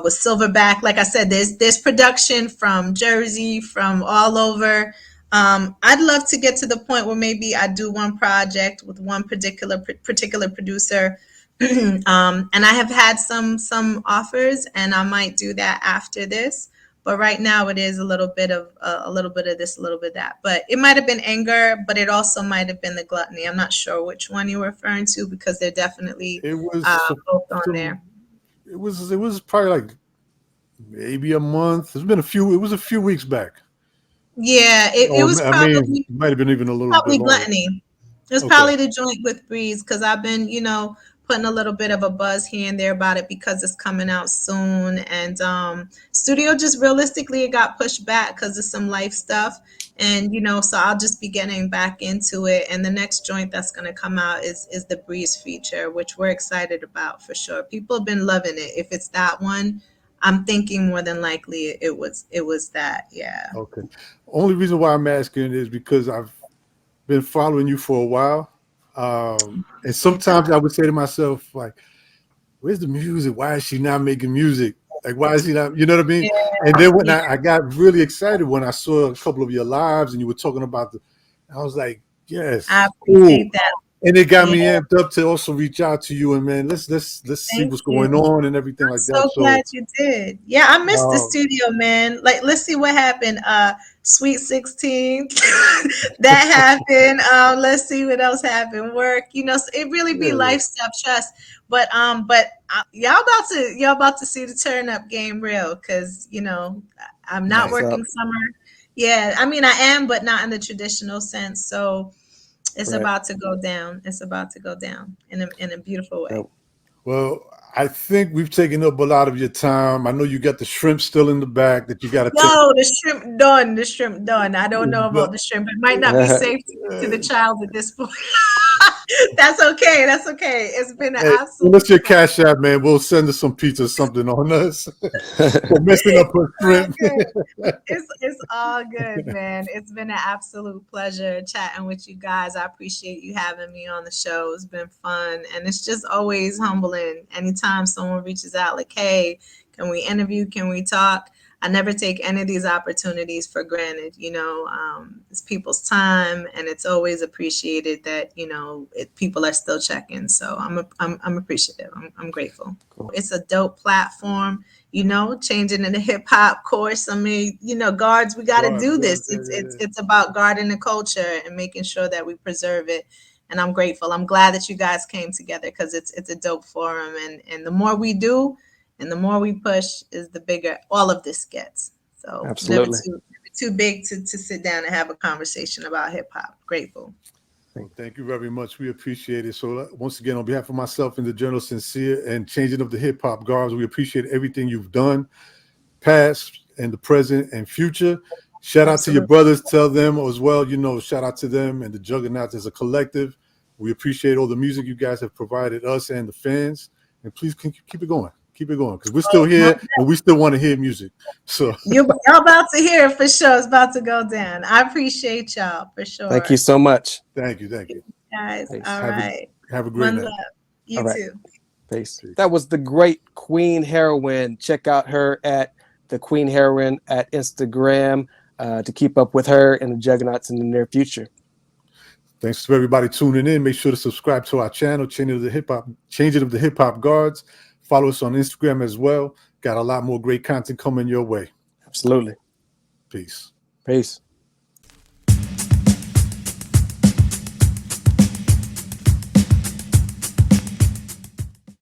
with Silverback, like I said, there's production from Jersey, from all over. I'd love to get to the point where maybe I do one project with one particular producer. And I have had some offers, and I might do that after this. But right now it is a little bit of this, a little bit of that. But it might have been Anger, but it also might have been the Gluttony. I'm not sure which one you were referring to because they're definitely both on there. It was probably like maybe a month. It's been a few. It was a few weeks back. Yeah, it was I mean, probably it might have been even a little probably bit longer. Gluttony. It was Okay. probably the joint with Breeze because I've been, putting a little bit of a buzz here and there about it because it's coming out soon. And studio just realistically it got pushed back because of some life stuff. And so I'll just be getting back into it. And the next joint that's gonna come out is the Breeze feature, which we're excited about for sure. People have been loving it. If it's that one, I'm thinking more than likely it was that. Yeah. Okay. Only reason why I'm asking is because I've been following you for a while. And sometimes I would say to myself, like, where's the music? Why is she not making music? Like, why is he not, you know what I mean? And then when I got really excited when I saw a couple of your lives and you were talking about I was like, yes, I cool. appreciate that. And it got me amped up to also reach out to you and man, let's see what's going on and everything like that. So glad you did. Yeah, I missed the studio, man. Like, let's see what happened. Sweet 16, that happened. Let's see what else happened. Work, so it really be life stuff, trust. But y'all about to see the turn up game real, because I'm not working summer. Yeah, I mean I am, but not in the traditional sense. So it's about to go down. It's about to go down in a beautiful way. Well, I think we've taken up a lot of your time. I know you got the shrimp still in the back that you got to No, the shrimp done. The shrimp done. I don't know about the shrimp. It might not be safe to the child at this point. That's okay. That's okay. It's been an absolute. What's your cash app, man? We'll send us some pizza or something on us. We're messing up her shrimp. It's all good, man. It's been an absolute pleasure chatting with you guys. I appreciate you having me on the show. It's been fun, and it's just always humbling. Anytime someone reaches out, like, "Hey, can we interview? Can we talk?" I never take any of these opportunities for granted. It's people's time, and it's always appreciated that people are still checking. So I'm appreciative. I'm grateful. Cool. It's a dope platform. Changing in the hip hop course. I mean, guards, we got to do this. It's about guarding the culture and making sure that we preserve it. And I'm grateful. I'm glad that you guys came together because it's a dope forum. And the more we do, and the more we push, is the bigger all of this gets. So absolutely, never too big to sit down and have a conversation about hip hop. Grateful. Well, thank you very much. We appreciate it. So once again, on behalf of myself and the Journal Sincere and Changing of the Hip Hop Guards, we appreciate everything you've done, past and the present and future. Shout out to your brothers. Tell them as well, shout out to them and the Juggernauts as a collective. We appreciate all the music you guys have provided us and the fans. And please keep it going. Keep it going because we're still here and we still want to hear music. So you're about to hear it for sure. It's about to go down. I appreciate y'all for sure. Thank you so much. Thank you, guys. Peace. All right. Have a great night. Love. You too. Peace. That was the great Queen Herawin. Check out her at the Queen Herawin at Instagram to keep up with her and the Juggernauts in the near future. Thanks to everybody tuning in. Make sure to subscribe to our channel, Changing of the Hip Hop Guards. Follow us on Instagram as well. Got a lot more great content coming your way. Absolutely. Peace. Peace.